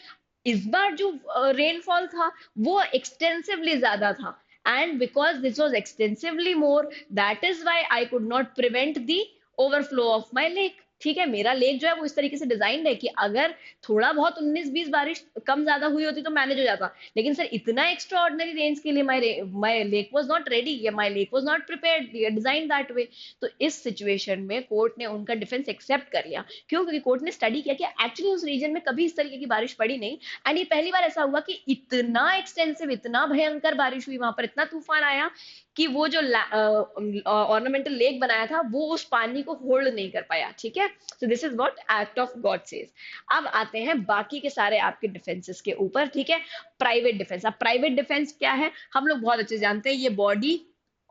इस बार जो रेनफॉल था वो एक्सटेंसिवली ज्यादा था, and because this was extensively more, that is why I could not prevent the overflow of my lake, ठीक है। मेरा लेक जो है वो इस तरीके से डिजाइन है कि अगर थोड़ा बहुत 19-20 बारिश कम ज्यादा हुई होती तो मैनेज हो जाता, लेकिन सर इतना एक्स्ट्रा ऑर्डिनरी रेंज के लिए my leg was not ready, या my leg was not prepared design that way. तो इस सिचुएशन में कोर्ट ने उनका डिफेंस एक्सेप्ट कर लिया। क्यों? क्योंकि कोर्ट ने स्टडी किया कि एक्चुअली उस रीजन में कभी इस तरीके की बारिश पड़ी नहीं, एंड ये पहली बार ऐसा हुआ कि इतना एक्सटेंसिव, इतना भयंकर बारिश हुई वहां पर, इतना तूफान आया कि वो जो ऑर्नामेंटल लेक बनाया था वो उस पानी को होल्ड नहीं कर पाया, ठीक है। So this is what act of God says. अब आते हैं बाकी के सारे आपके डिफेंसेस के ऊपर, ठीक है। Private defence. अब प्राइवेट डिफेंस क्या है? हम लोग बहुत अच्छे से जानते हैं, ये बॉडी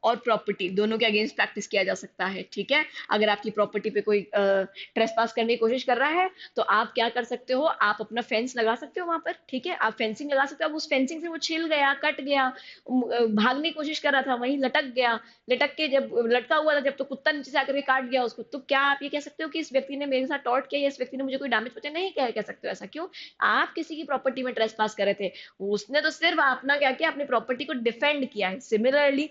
और प्रॉपर्टी दोनों के अगेंस्ट प्रैक्टिस किया जा सकता है, ठीक है। अगर आपकी प्रॉपर्टी पे कोई ट्रेसपास करने की कोशिश कर रहा है तो आप क्या कर सकते हो? आप अपना फेंस लगा सकते हो वहां पर, ठीक है। आप फेंसिंग लगा सकते हो। अब उस फेंसिंग से वो छिल गया, कट गया, भागने की कोशिश कर रहा था, वहीं लटक गया, लटक के जब लटका हुआ था जब, तो कुत्ता नीचे से आकर के काट गया उसको, तो क्या आप ये कह सकते हो कि इस व्यक्ति ने मेरे साथ टॉर्ट किया या इस व्यक्ति ने मुझे कोई डैमेज पहुंचा? नहीं कह सकते हो ऐसा। क्यों? आप किसी की प्रॉपर्टी में ट्रेसपास कर रहे थे, उसने तो सिर्फ अपना क्या किया, अपनी प्रॉपर्टी को डिफेंड किया है। सिमिलरली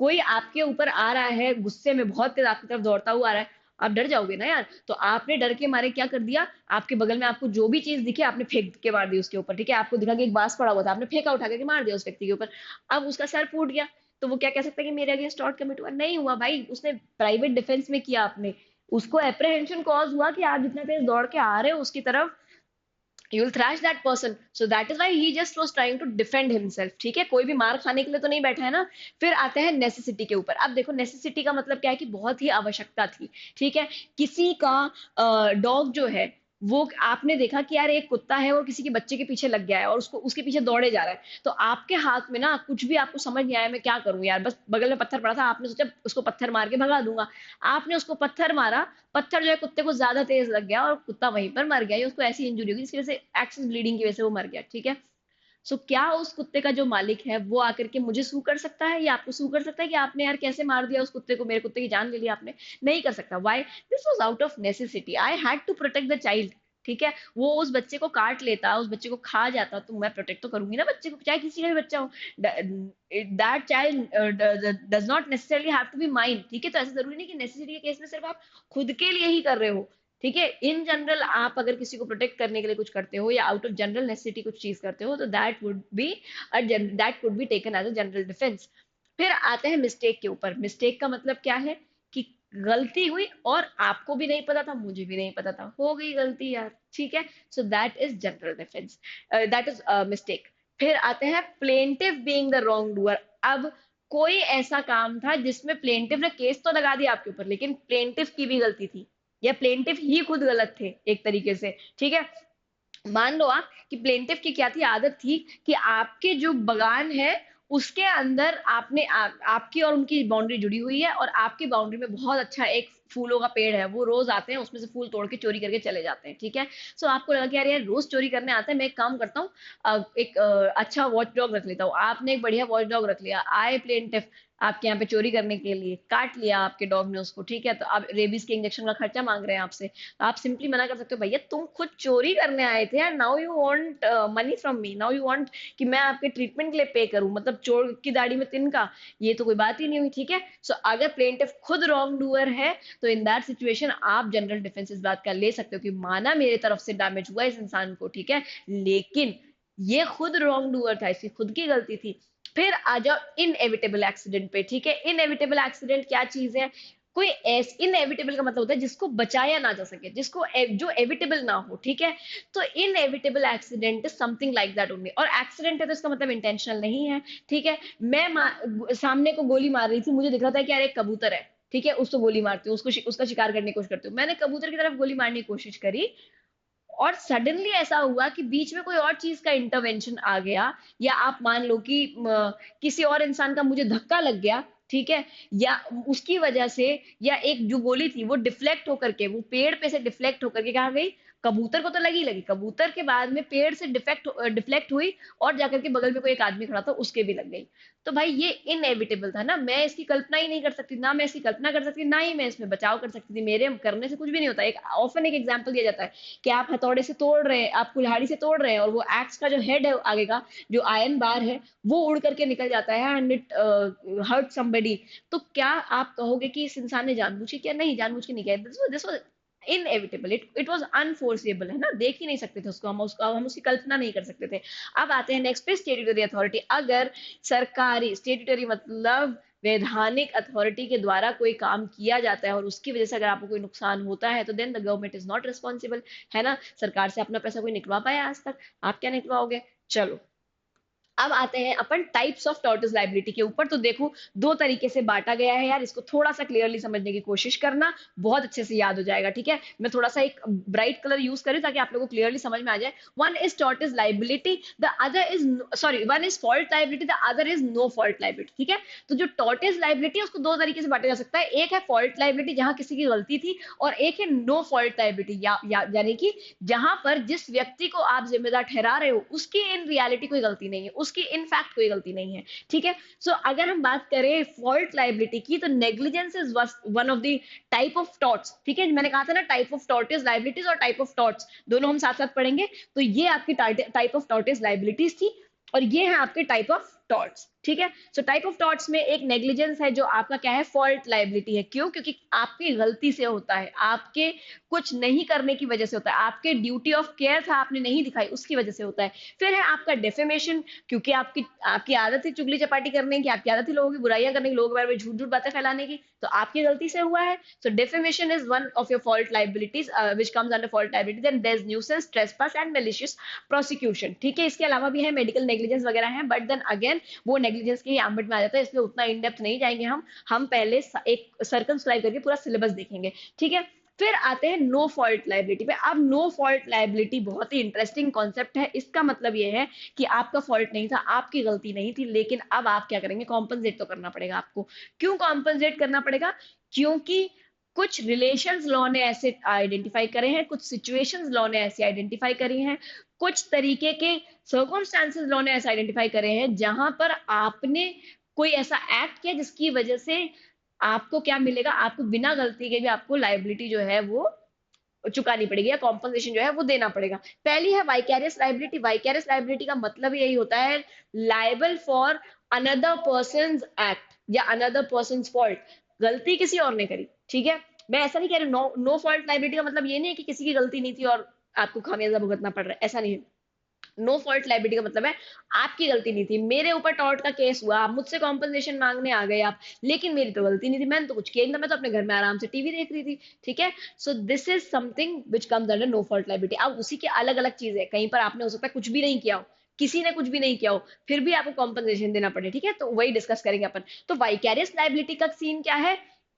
कोई आपके ऊपर आ रहा है गुस्से में, बहुत तेज आपकी तरफ दौड़ता हुआ आ रहा है, आप डर जाओगे ना यार। तो आपने डर के मारे क्या कर दिया, आपके बगल में आपको जो भी चीज दिखे आपने फेंक के मार दी उसके ऊपर, ठीक है। आपको दिखा कि एक बांस पड़ा हुआ था, आपने फेंका उठा के मार दिया उस व्यक्ति के ऊपर। अब उसका सर फूट गया, तो वो क्या कह सकता है कि मेरे अगेंस्ट टॉर्ट कमिट हुआ? नहीं हुआ भाई, उसने प्राइवेट डिफेंस में किया आपने। उसको एप्रहेंशन कॉज हुआ कि आप जितना तेज दौड़ के आ रहे हो उसकी तरफ, you will thrash that person, so that is why he just was trying to defend himself, ठीक है। कोई भी मार खाने के लिए तो नहीं बैठा है ना। फिर आते हैं नेसेसिटी के ऊपर। अब देखो नेसेसिटी का मतलब क्या है कि बहुत ही आवश्यकता थी, ठीक है। किसी का डॉग जो है वो, आपने देखा कि यार एक कुत्ता है वो किसी के बच्चे के पीछे लग गया है और उसको उसके पीछे दौड़े जा रहा है, तो आपके हाथ में ना कुछ भी, आपको समझ नहीं आया मैं क्या करूं यार, बस बगल में पत्थर पड़ा था, आपने सोचा उसको पत्थर मार के भगा दूंगा। आपने उसको पत्थर मारा, पत्थर जो है कुत्ते को ज्यादा तेज लग गया और कुत्ता वहीं पर मर गया, या उसको ऐसी इंजरी होगी जिसकी वजह से एक्सेस ब्लीडिंग की वजह से वो मर गया, ठीक है। सो क्या उस कुत्ते का जो मालिक है वो आकर के मुझे सू कर सकता है या आपको सू कर सकता है कि आपने यार कैसे मार दिया उस कुत्ते को, मेरे कुत्ते की जान ले ली आपने? नहीं कर सकता। Why? This was out of necessity, I had to protect the child, ठीक है। वो उस बच्चे को काट लेता, उस बच्चे को खा जाता, तो मैं प्रोटेक्ट तो करूंगी ना बच्चे को, चाहे किसी का भी बच्चा हो। That child does not necessarily have to be mine, ठीक है। तो ऐसा जरूरी नहीं कि नेसेसिटी के केस में सिर्फ आप खुद के लिए ही कर रहे हो, ठीक है। इन जनरल आप अगर किसी को प्रोटेक्ट करने के लिए कुछ करते हो या आउट ऑफ जनरल नेसेसिटी कुछ चीज करते हो, तो that could be taken as a general defence. फिर आते हैं मिस्टेक के ऊपर। मिस्टेक का मतलब क्या है कि गलती हुई और आपको भी नहीं पता था, मुझे भी नहीं पता था, हो गई गलती यार, ठीक है। So that is general defence, that is mistake. फिर आते हैं plaintiff being the wrong doer. अब कोई ऐसा काम था जिसमें प्लेंटिव ने केस तो लगा दिया आपके ऊपर, लेकिन प्लेंटिव की भी गलती थी, या प्लेंटिव ही खुद गलत थे एक तरीके से, ठीक है। मान लो आप कि प्लेंटिफ की क्या थी, आदत थी कि आपके जो बगान है उसके अंदर आपकी और उनकी बाउंड्री जुड़ी हुई है, और आपकी बाउंड्री में बहुत अच्छा एक फूलों का पेड़ है, वो रोज आते हैं, उसमें से फूल तोड़ के चोरी करके चले जाते हैं, ठीक है। सो आपको लगा कि यार यार रोज चोरी करने आते हैं, मैं एक काम करता हूँ, एक अच्छा वॉच डॉग रख लेता हूँ। आपने एक बढ़िया वॉच डॉग रख लिया, आए प्लेंटिफ आपके यहाँ पे चोरी करने के लिए, काट लिया आपके डॉग ने उसको, ठीक है, तो अब रेबीज के इंजेक्शन का खर्चा मांग रहे हैं आपसे, तो आप सिंपली मना कर सकते हो, भैया तुम खुद चोरी करने आए थे, now you want money from me, now you want कि मैं आपके ट्रीटमेंट के लिए पे करूं, मतलब चोर की दाढ़ी में तिनका, ये तो कोई बात ही नहीं हुई, ठीक है। सो अगर प्लेंटिफ खुद रॉन्ग डूअर है, तो इन दैट सिचुएशन आप जनरल डिफेंस इस बात का ले सकते हो कि माना मेरे तरफ से डैमेज हुआ इस इंसान को, ठीक है, लेकिन ये खुद रॉन्ग डूअर था, इसकी खुद की गलती थी। फिर आ जाओ इनएविटेबल एक्सीडेंट पे, ठीक है। इनएविटेबल एक्सीडेंट क्या चीज है? कोई इनएविटेबल का मतलब होता है जिसको बचाया ना जा सके, जो एविटेबल ना हो, ठीक है। तो inevitable accident is something like that only. और एक्सीडेंट है तो इसका मतलब इंटेंशनल नहीं है, ठीक है। सामने को गोली मार रही थी, मुझे दिख रहा था कि यार एक कबूतर है, ठीक है, उसको गोली मारती हूँ, उसका शिकार करने की कोशिश करती हूँ, मैंने कबूतर की तरफ गोली मारने की कोशिश करी, और सडनली ऐसा हुआ कि बीच में कोई और चीज का इंटरवेंशन आ गया, या आप मान लो कि किसी और इंसान का मुझे धक्का लग गया, ठीक है, या उसकी वजह से, या एक जो गोली थी वो डिफ्लेक्ट होकर के, वो पेड़ पे से डिफ्लेक्ट होकर के कहाँ गई, कबूतर को तो लगी, कबूतर के बाद में पेड़ से डिफ्लेक्ट हुई, और जाकर के बगल में कोई एक आदमी खड़ा था उसके भी लग गई। तो भाई ये इनएविटेबल था ना, मैं इसकी कल्पना ही नहीं कर सकती, ना मैं इसकी कल्पना कर सकती, ना ही मैं इसमें बचाव कर सकती थी, मेरे करने से कुछ भी नहीं होता। एक ऑफन एक एग्जांपल दिया जाता है कि आप हथौड़े से तोड़ रहे हैं, आप कुल्हाड़ी से तोड़ रहे हैं, और वो एक्स का जो हेड है आगे का, जो आयरन बार है, वो उड़ करके निकल जाता है एंड इट हर्ट समबडी। तो क्या आप कहोगे कि इस इंसान ने जानबूझ के किया? नहीं, जानबूझ के नहीं किया, this was inevitable, it was unforeseeable, है ना, देख ही नहीं सकते थे उसको, हम उसकी कल्पना नहीं कर सकते थे। अब आते हैं नेक्स्ट पे, स्टेट्यूटरी अथॉरिटी। अगर सरकारी, स्टेट्यूटरी मतलब वैधानिक अथॉरिटी के द्वारा कोई काम किया जाता है और उसकी वजह से अगर आपको कोई नुकसान होता है, तो then the government is not responsible, है ना। सरकार से अपना पैसा कोई निकलवा पाया आज तक? आप क्या निकलवाओगे? चलो, अब आते हैं अपन टाइप्स ऑफ टॉर्टोइज लाइबिलिटी के ऊपर। तो देखो, दो तरीके से बांटा गया है यार, इसको थोड़ा सा क्लियरली समझने की कोशिश करना, बहुत अच्छे से याद हो जाएगा, ठीक है। मैं थोड़ा सा एक ब्राइट कलर यूज करूँ ताकि आप लोगों को क्लियरली समझ में आ जाए। One is tortoise liability, the other is, sorry, one is fault liability, the other is no fault liability, ठीक है। तो जो टॉर्टोइज लाइबिलिटी है उसको दो तरीके से बांटा जा सकता है, एक है फॉल्ट लाइबिलिटी जहां किसी की गलती थी, और एक है नो फॉल्ट लाइबिलिटी, यानी कि जहां पर जिस व्यक्ति को आप जिम्मेदार ठहरा रहे हो उसकी इन रियलिटी कोई गलती नहीं है, उसकी इन फैक्ट कोई गलती नहीं है, ठीक है। सो अगर हम बात करें फॉल्ट लाइबिलिटी की, तो negligence is one of the type of torts, ठीक है। मैंने कहा था ना, type of tort is liabilities और टाइप ऑफ टॉर्ट्स, दोनों हम साथ साथ पढ़ेंगे। तो ये आपकी type of tort is liabilities थी, और ये है आपके टाइप ऑफ टॉर्ट्स, ठीक है। सो टाइप ऑफ टॉर्ट्स में एक नेग्लिजेंस है जो आपका क्या है, फॉल्ट लाइबिलिटी है। क्यों? क्योंकि आपकी गलती से होता है, आपके कुछ नहीं करने की वजह से होता है, आपके ड्यूटी ऑफ केयर था आपने नहीं दिखाई, उसकी वजह से होता है। फिर है आपका डेफेमेशन, क्योंकि आपकी आपकी आदत थी चुगली चपाटी करने की, आपकी आदत थी लोगों की बुराइयां करने की, लोगों के बारे में झूठ झूठ बातें फैलाने की, तो आपकी गलती से हुआ है। So defamation is one of your fault liabilities which comes under fault liability. Then there is nuisance, trespass and malicious prosecution, ठीक है। इसके अलावा भी है मेडिकल नेग्लिजेंस वगैरह है, बट देन अगेन वो नेग्लिजेंस के एम्बिट में आ जाता है, इसमें उतना इन डेप्थ नहीं जाएंगे हम पहले एक सर्कमस्क्राइब करके पूरा सिलेबस देखेंगे, ठीक है। फिर आते हैं नो फॉल्ट लाइबिलिटी पे। अब नो फॉल्ट लाइबिलिटी बहुत ही इंटरेस्टिंग कॉन्सेप्ट है। इसका मतलब ये है कि आपका फॉल्ट नहीं था, आपकी गलती नहीं थी, लेकिन अब आप क्या करेंगे, कॉम्पनसेट तो करना पड़ेगा आपको। क्यों कॉम्पनसेट करना पड़ेगा? क्योंकि कुछ रिलेशंस लॉ ने ऐसे आइडेंटिफाई करे हैं, कुछ सिचुएशंस लॉ ने ऐसे आइडेंटिफाई करी हैं, कुछ तरीके के सर्कमस्टांसेस लॉ ने ऐसे आइडेंटिफाई करे हैं जहां पर आपने कोई ऐसा एक्ट किया जिसकी वजह से आपको क्या मिलेगा, आपको बिना गलती के भी आपको लाइबिलिटी जो है वो चुकानी पड़ेगी, या कॉम्पनसेशन जो है वो देना पड़ेगा। पहली है वाइकेरियस लाइबिलिटी। वाइकेरियस लाइबिलिटी का मतलब यही होता है, liable for another person act या अनदर पर्सन फॉल्ट। गलती किसी और ने करी, ठीक है। मैं ऐसा नहीं कह रही, नो फॉल्ट लाइबिलिटी का मतलब ये नहीं है कि किसी की गलती नहीं थी और आपको खामियाजा भुगतना पड़ रहा है, ऐसा नहीं है। नो फॉल्ट लाइबिलिटी का मतलब है आपकी गलती नहीं थी, मेरे ऊपर टॉर्ट का केस हुआ, आप मुझसे कॉम्पनसेशन मांगने आ गए आप, लेकिन मेरी तो गलती नहीं थी, मैंने तो कुछ किया नहीं था, मैं तो अपने घर में आराम से टीवी देख रही थी, ठीक है। So this is something which comes under no fault liability. अब उसी के अलग अलग चीज है, कहीं पर आपने हो सकता है कुछ भी नहीं किया हो, किसी ने कुछ भी नहीं किया हो, फिर भी आपको कॉम्पनसेशन देना पड़े, ठीक है, तो वही डिस्कस करेंगे अपन। तो वाइकेरियस लाइबिलिटी का सीन क्या है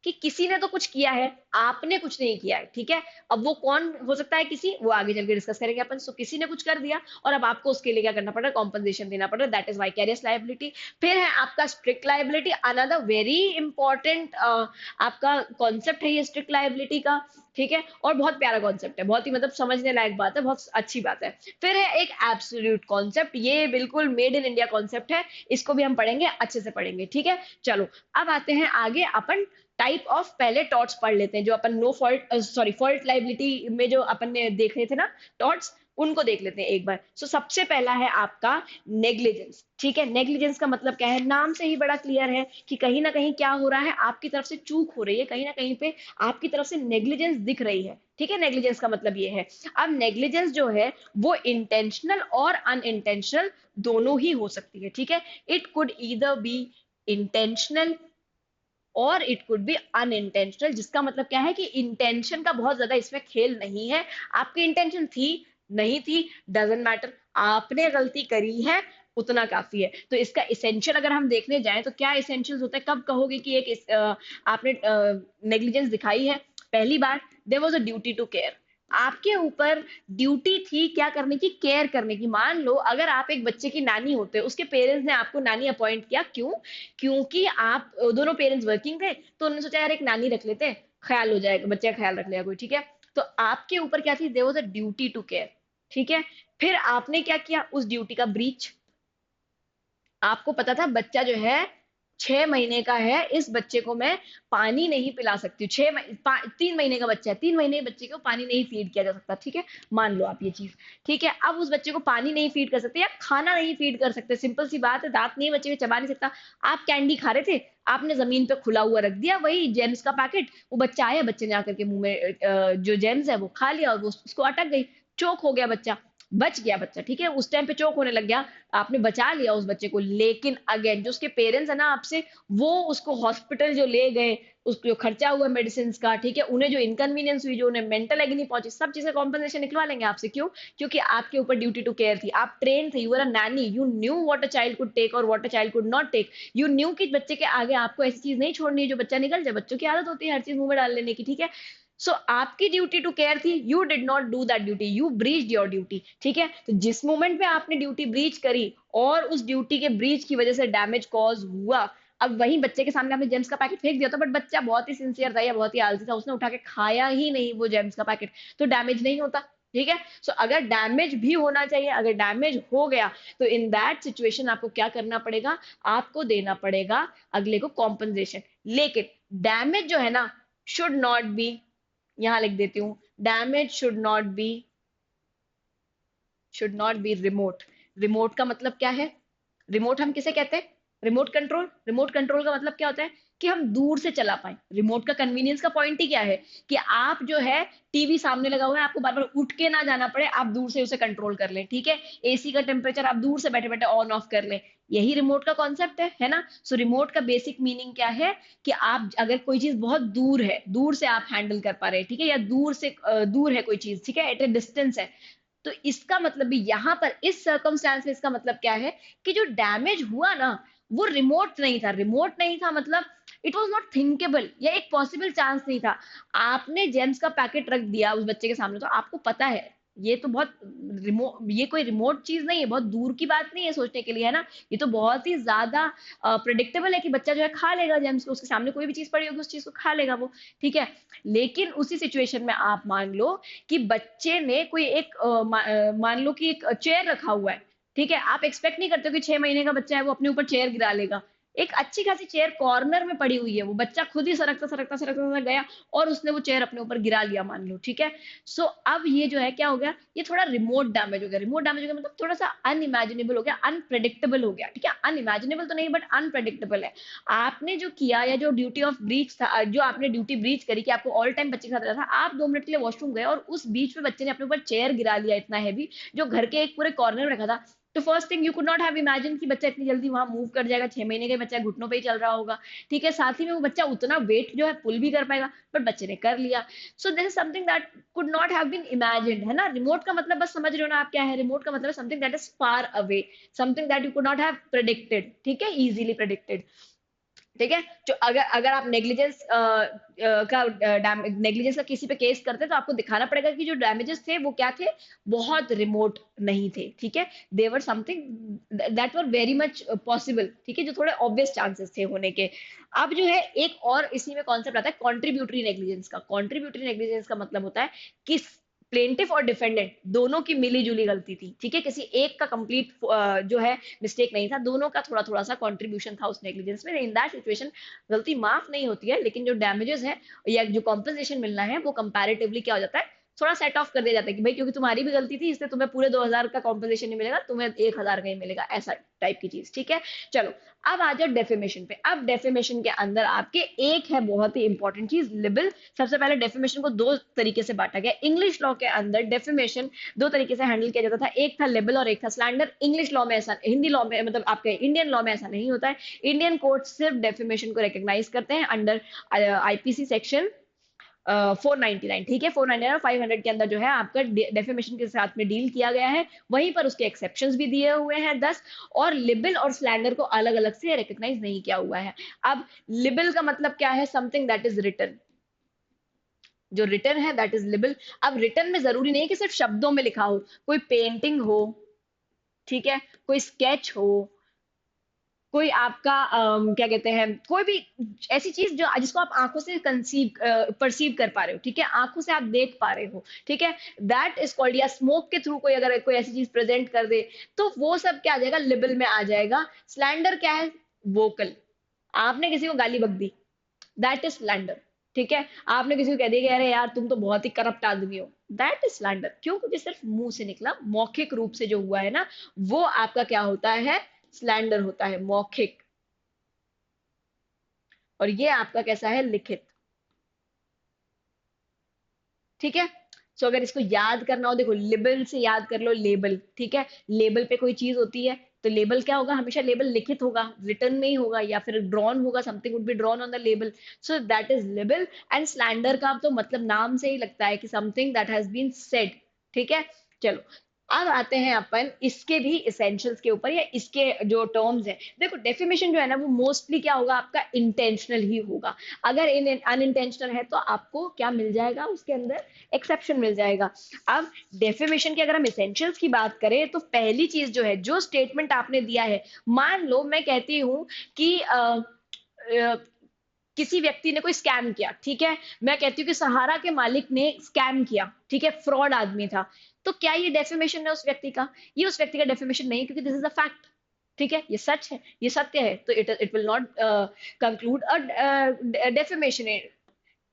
कि किसी ने तो कुछ किया है, आपने कुछ नहीं किया है, ठीक है। अब वो कौन हो सकता है किसी, वो आगे चल के डिस्कस करेंगे अपन। सो किसी ने कुछ कर दिया और अब आपको उसके लिए क्या करना पड़ रहा है, कॉम्पनसेशन देना पड़ रहा है, दैट इज वाइकेरियस लायबिलिटी। फिर है आपका strict liability, another very important आपका कॉन्सेप्ट है ये स्ट्रिक्ट लायबिलिटी का, ठीक है। और बहुत प्यारा कॉन्सेप्ट है, बहुत ही मतलब समझने लायक बात है, बहुत अच्छी बात है। फिर है एक एब्सोल्यूट कॉन्सेप्ट, ये बिल्कुल मेड इन इंडिया कॉन्सेप्ट है, इसको भी हम पढ़ेंगे, अच्छे से पढ़ेंगे, ठीक है। चलो अब आते हैं आगे, अपन टाइप ऑफ पहले टॉर्ट्स पढ़ लेते हैं, जो अपन no fault sorry fault liability में जो अपन ने देख रहे थे ना टॉर्ट्स, उनको देख लेते हैं एक बार। सो सबसे पहला है आपका नेग्लिजेंस, ठीक है। नेग्लिजेंस का मतलब क्या है, नाम से ही बड़ा क्लियर है कि कहीं ना कहीं क्या हो रहा है, आपकी तरफ से चूक हो रही है, कहीं ना कहीं पे आपकी तरफ से नेग्लिजेंस दिख रही है, ठीक है। नेग्लिजेंस का मतलब ये है। अब नेग्लिजेंस जो है वो इंटेंशनल और अनइंटेंशनल दोनों ही हो सकती है, ठीक है। It could either be intentional और इट कुड बी अनइंटेंशनल, जिसका मतलब क्या है कि इंटेंशन का बहुत ज्यादा इसमें खेल नहीं है। आपकी इंटेंशन थी, नहीं थी, डजेंट मैटर, आपने गलती करी है, उतना काफी है। तो इसका इसेंशियल अगर हम देखने जाएं तो क्या इसेंशियल्स होता है, कब कहोगे कि आपने नेग्लिजेंस दिखाई है, पहली बार there was a duty to care, आपके ऊपर ड्यूटी थी क्या करने की, केयर करने की। मान लो अगर आप एक बच्चे की नानी होते, उसके पेरेंट्स ने आपको नानी अपॉइंट किया, क्यों, क्योंकि आप दोनों पेरेंट्स वर्किंग थे, तो उन्होंने सोचा यार एक नानी रख लेते हैं, ख्याल हो जाएगा, बच्चे का ख्याल रख लेगा कोई, ठीक है। तो आपके ऊपर क्या थी, there was a duty to care, ठीक है। फिर आपने क्या किया, उस ड्यूटी का ब्रीच, आपको पता था बच्चा जो है 6 महीने का है, इस बच्चे को मैं पानी नहीं पिला सकती हूँ, 3 महीने का बच्चा है, 3 महीने के बच्चे को पानी नहीं फीड किया जा सकता, ठीक है। मान लो आप ये चीज, ठीक है। अब उस बच्चे को पानी नहीं फीड कर सकते या खाना नहीं फीड कर सकते, सिंपल सी बात है, दांत नहीं बच्चे में चबा नहीं सकता। आप कैंडी खा रहे थे, आपने जमीन पे खुला हुआ रख दिया वही जेम्स का पैकेट, वो बच्चा आया, बच्चे ने आकर के मुंह में जो जेम्स है वो खा लिया और वो उसको अटक गई, चोक हो गया बच्चा, बच गया बच्चा, ठीक है। उस टाइम पे चोक होने लग गया, आपने बचा लिया उस बच्चे को, लेकिन अगेन जो उसके पेरेंट्स है ना आपसे, वो उसको हॉस्पिटल जो ले गए, उसको जो खर्चा हुआ मेडिसिन का, ठीक है, उन्हें जो इनकन्वीनियंस हुई, जो उन्हें मेंटल एगनी पहुंची, सब चीजें कॉम्पनसेशन निकलवा लेंगे आपसे, क्यों, क्योंकि आपके ऊपर ड्यूटी टू केयर थी, आप ट्रेन थे, you are a nanny, you knew what a child could take और what a child could not take, you knew कि बच्चे के आगे आपको ऐसी चीज नहीं छोड़नी है जो बच्चा निकल जाए, बच्चों की आदत होती है हर चीज मुंह में डाल लेने की, ठीक है। सो आपकी ड्यूटी टू केयर थी, you did not do that duty, you breached your duty, ठीक है। तो जिस मोमेंट पे आपने ड्यूटी ब्रीच करी और उस ड्यूटी के ब्रीच की वजह से डैमेज कॉज हुआ, अब वही बच्चे के सामने आपने जेम्स का पैकेट फेंक दिया था, बट बच्चा बहुत ही सिंसियर था या बहुत ही आलसी था, उसने उठा के खाया ही नहीं वो जेम्स का पैकेट, तो डैमेज नहीं होता, ठीक है। सो अगर डैमेज भी होना चाहिए, अगर डैमेज हो गया, तो इन दैट सिचुएशन आपको क्या करना पड़ेगा, आपको देना पड़ेगा अगले को कॉम्पनसेशन। लेकिन डैमेज जो है ना शुड नॉट बी, यहां लिख देती हूँ, damage should not be remote. Remote का मतलब क्या है, रिमोट हम किसे कहते हैं, रिमोट कंट्रोल। रिमोट कंट्रोल का मतलब क्या होता है कि हम दूर से चला पाए। रिमोट का कन्वीनियंस का पॉइंट ही क्या है कि आप जो है टीवी सामने लगा हुआ है, आपको बार बार उठ के ना जाना पड़े, आप दूर से उसे कंट्रोल कर लें, ठीक है। एसी का टेम्परेचर आप दूर से बैठे बैठे ऑन ऑफ कर लें, यही रिमोट का कॉन्सेप्ट है ना। सो रिमोट का बेसिक मीनिंग क्या है कि आप अगर कोई चीज बहुत दूर है, दूर से आप हैंडल कर पा रहे हैं, ठीक है, या दूर से दूर है कोई चीज, ठीक है, एट ए डिस्टेंस है, तो इसका मतलब भी यहां पर इस सर्कमस्टांस में इसका मतलब क्या है कि जो डैमेज हुआ ना वो रिमोट नहीं था। रिमोट नहीं था मतलब इट वॉज नॉट थिंकेबल, या एक पॉसिबल चांस नहीं था। आपने जेम्स का पैकेट रख दिया उस बच्चे के सामने, तो आपको पता है ये तो बहुत ये कोई रिमोट चीज नहीं है, बहुत दूर की बात नहीं है सोचने के लिए, है ना। ये तो बहुत ही ज्यादा प्रिडिक्टेबल है कि बच्चा जो है खा लेगा जेम्स को, उसके सामने कोई भी चीज पड़ी होगी उस चीज को खा लेगा वो, ठीक है। लेकिन उसी सिचुएशन में आप मान लो कि बच्चे ने कोई एक मान लो कि एक चेयर रखा हुआ है, ठीक है, आप एक्सपेक्ट नहीं करते हो कि 6 महीने का बच्चा है वो अपने ऊपर चेयर गिरा लेगा। एक अच्छी खासी चेयर कॉर्नर में पड़ी हुई है, वो बच्चा खुद ही सरकता सरकता सरकता सरकता गया और उसने वो चेयर अपने ऊपर गिरा लिया मान लो, ठीक है। सो अब ये जो है क्या हो गया, ये थोड़ा रिमोट डैमेज हो गया। रिमोट डैमेज हो गया मतलब थोड़ा सा अनइमेजिनेबल हो गया, अनप्रेडिक्टेबल हो गया, ठीक है। अनइमेजिनेबल तो नहीं बट अनप्रेडिक्टेबल है। आपने जो किया या जो ड्यूटी ऑफ ब्रीच था, जो आपने ड्यूटी ब्रीच करी कि आपको ऑल टाइम बच्चे के साथ रहना था, आप 2 मिनट के लिए वॉशरूम गए और उस बीच में बच्चे ने अपने ऊपर चेयर गिरा लिया इतना हैवी, जो घर के एक पूरे कॉर्नर में रखा था। तो first thing you could not have imagine कि बच्चा इतनी जल्दी वहां मूव कर जाएगा, 6 महीने का बच्चा घुटनों पे ही चल रहा होगा, ठीक है। साथ ही में वो बच्चा उतना वेट जो है पुल भी कर पाएगा, बट बच्चे ने कर लिया। So this is something that could not have been imagined, है ना। रिमोट का मतलब बस समझ रहे हो ना आप क्या है, रिमोट का मतलब something that is far away, something that you could not have predicted, ठीक है, इजीली प्रेडिक्टेड। ठीक है। जो अगर अगर आप नेग्लिजेंस का किसी पे केस करते हैं तो आपको दिखाना पड़ेगा कि जो डैमेजेस थे वो क्या थे, बहुत रिमोट नहीं थे, ठीक है। There were something that were very much possible, ठीक है, जो थोड़े ऑब्वियस चांसेस थे होने के। अब जो है एक और इसी में कॉन्सेप्ट आता है कॉन्ट्रीब्यूटरी नेग्लिजेंस का। कॉन्ट्रीब्यूटरी नेग्लिजेंस का मतलब होता है कि प्लेंटिफ और डिफेंडेंट दोनों की मिली जुली गलती थी, ठीक है, किसी एक का कंप्लीट जो है मिस्टेक नहीं था, दोनों का थोड़ा थोड़ा सा कंट्रीब्यूशन था उस नेग्लिजेंस में। इन दैट सिचुएशन गलती माफ नहीं होती है, लेकिन जो डैमेजेस है या जो कॉम्पनसेशन मिलना है वो कंपैरेटिवली क्या हो जाता है, थोड़ा सेट ऑफ कर दिया जाता है कि भाई क्योंकि तुम्हारी भी गलती थी इसलिए तुम्हें पूरे 2000 का कॉम्पनसेशन नहीं मिलेगा, तुम्हें 1000 का ही मिलेगा, ऐसा टाइप की चीज, ठीक है। चलो अब आ जाओ डेफेमेशन पे। अब डेफेमेशन के अंदर आपके एक है बहुत ही इंपॉर्टेंट चीज, लिबल। सबसे पहले डेफेमेशन को दो तरीके से बांटा गया। इंग्लिश लॉ के अंदर डेफेमेशन दो तरीके से हैंडल किया जाता था, एक था लिबल और एक था स्लैंडर। इंग्लिश लॉ में ऐसा, हिंदी लॉ में मतलब आपके इंडियन लॉ में ऐसा नहीं होता है। इंडियन कोर्ट सिर्फ डेफेमेशन को रिकॉग्नाइज करते हैं अंडर आईपीसी सेक्शन 499, ठीक है। 499 और 500 के अंदर जो है आपका डेफेमेशन के साथ में डील किया गया है, वहीं पर उसके एक्सेप्शंस भी दिए हुए हैं 10। और लिबल और स्लैंडर को अलग अलग से रिकॉग्नाइज नहीं किया हुआ है। अब लिबल का मतलब क्या है, समथिंग दैट इज रिटन, जो रिटन है दैट इज लिबल। अब रिटन में जरूरी नहीं है कि सिर्फ शब्दों में लिखा हो, कोई पेंटिंग हो, ठीक है, कोई स्केच हो, कोई आपका क्या कहते हैं, कोई भी ऐसी चीज जो जिसको आप आंखों से कंसीव परसीव कर पा रहे हो, ठीक है, आंखों से आप देख पा रहे हो, ठीक है, दैट इज कॉल्ड। या स्मोक के थ्रू कोई अगर कोई ऐसी चीज प्रेजेंट कर दे तो वो सब क्या आ जाएगा, लिबल में आ जाएगा। स्लैंडर क्या है, वोकल, आपने किसी को गाली बक दी, दैट इज स्लैंडर, ठीक है। आपने किसी को कह दिया कि अरे यार तुम तो बहुत ही करप्ट आदमी हो, दैट इज स्लैंडर। क्यों? क्योंकि सिर्फ मुंह से निकला, मौखिक रूप से जो हुआ है ना, वो आपका क्या होता है, स्लैंडर होता है, मौखिक। और ये आपका कैसा है, लिखित, ठीक है। सो अगर इसको याद करना हो, देखो लेबल से याद कर लो, लेबल, ठीक है। लेबल पे कोई चीज होती है तो लेबल क्या होगा, हमेशा लेबल लिखित होगा, रिटर्न में ही होगा, या फिर ड्रॉन होगा, something would be drawn on the label. So that is label. And slander का तो मतलब नाम से ही लगता है कि something that has been said, ठीक है। चलो अब आते हैं अपन इसके भी इसेंशियल्स के ऊपर, या इसके जो टर्म्स हैं। देखो डेफिनेशन जो है ना वो मोस्टली क्या होगा, आपका इंटेंशनल ही होगा। अगर इन अनइंटेंशनल है तो आपको क्या मिल जाएगा, उसके अंदर एक्सेप्शन मिल जाएगा। अब डेफिमेशन की अगर हम इसेंशियल्स की बात करें तो पहली चीज जो है, जो स्टेटमेंट आपने दिया है, मान लो मैं कहती हूँ कि किसी व्यक्ति ने कोई स्कैम किया, ठीक है, मैं कहती हूँ कि सहारा के मालिक ने स्कैम किया, ठीक है, फ्रॉड आदमी था, तो क्या ये डेफिमेशन है उस व्यक्ति का? ये उस व्यक्ति का डेफिमेशन नहीं, क्योंकि दिस इज अ फैक्ट, ठीक है, ये सच है, ये सत्य है, तो it will not conclude a defamation.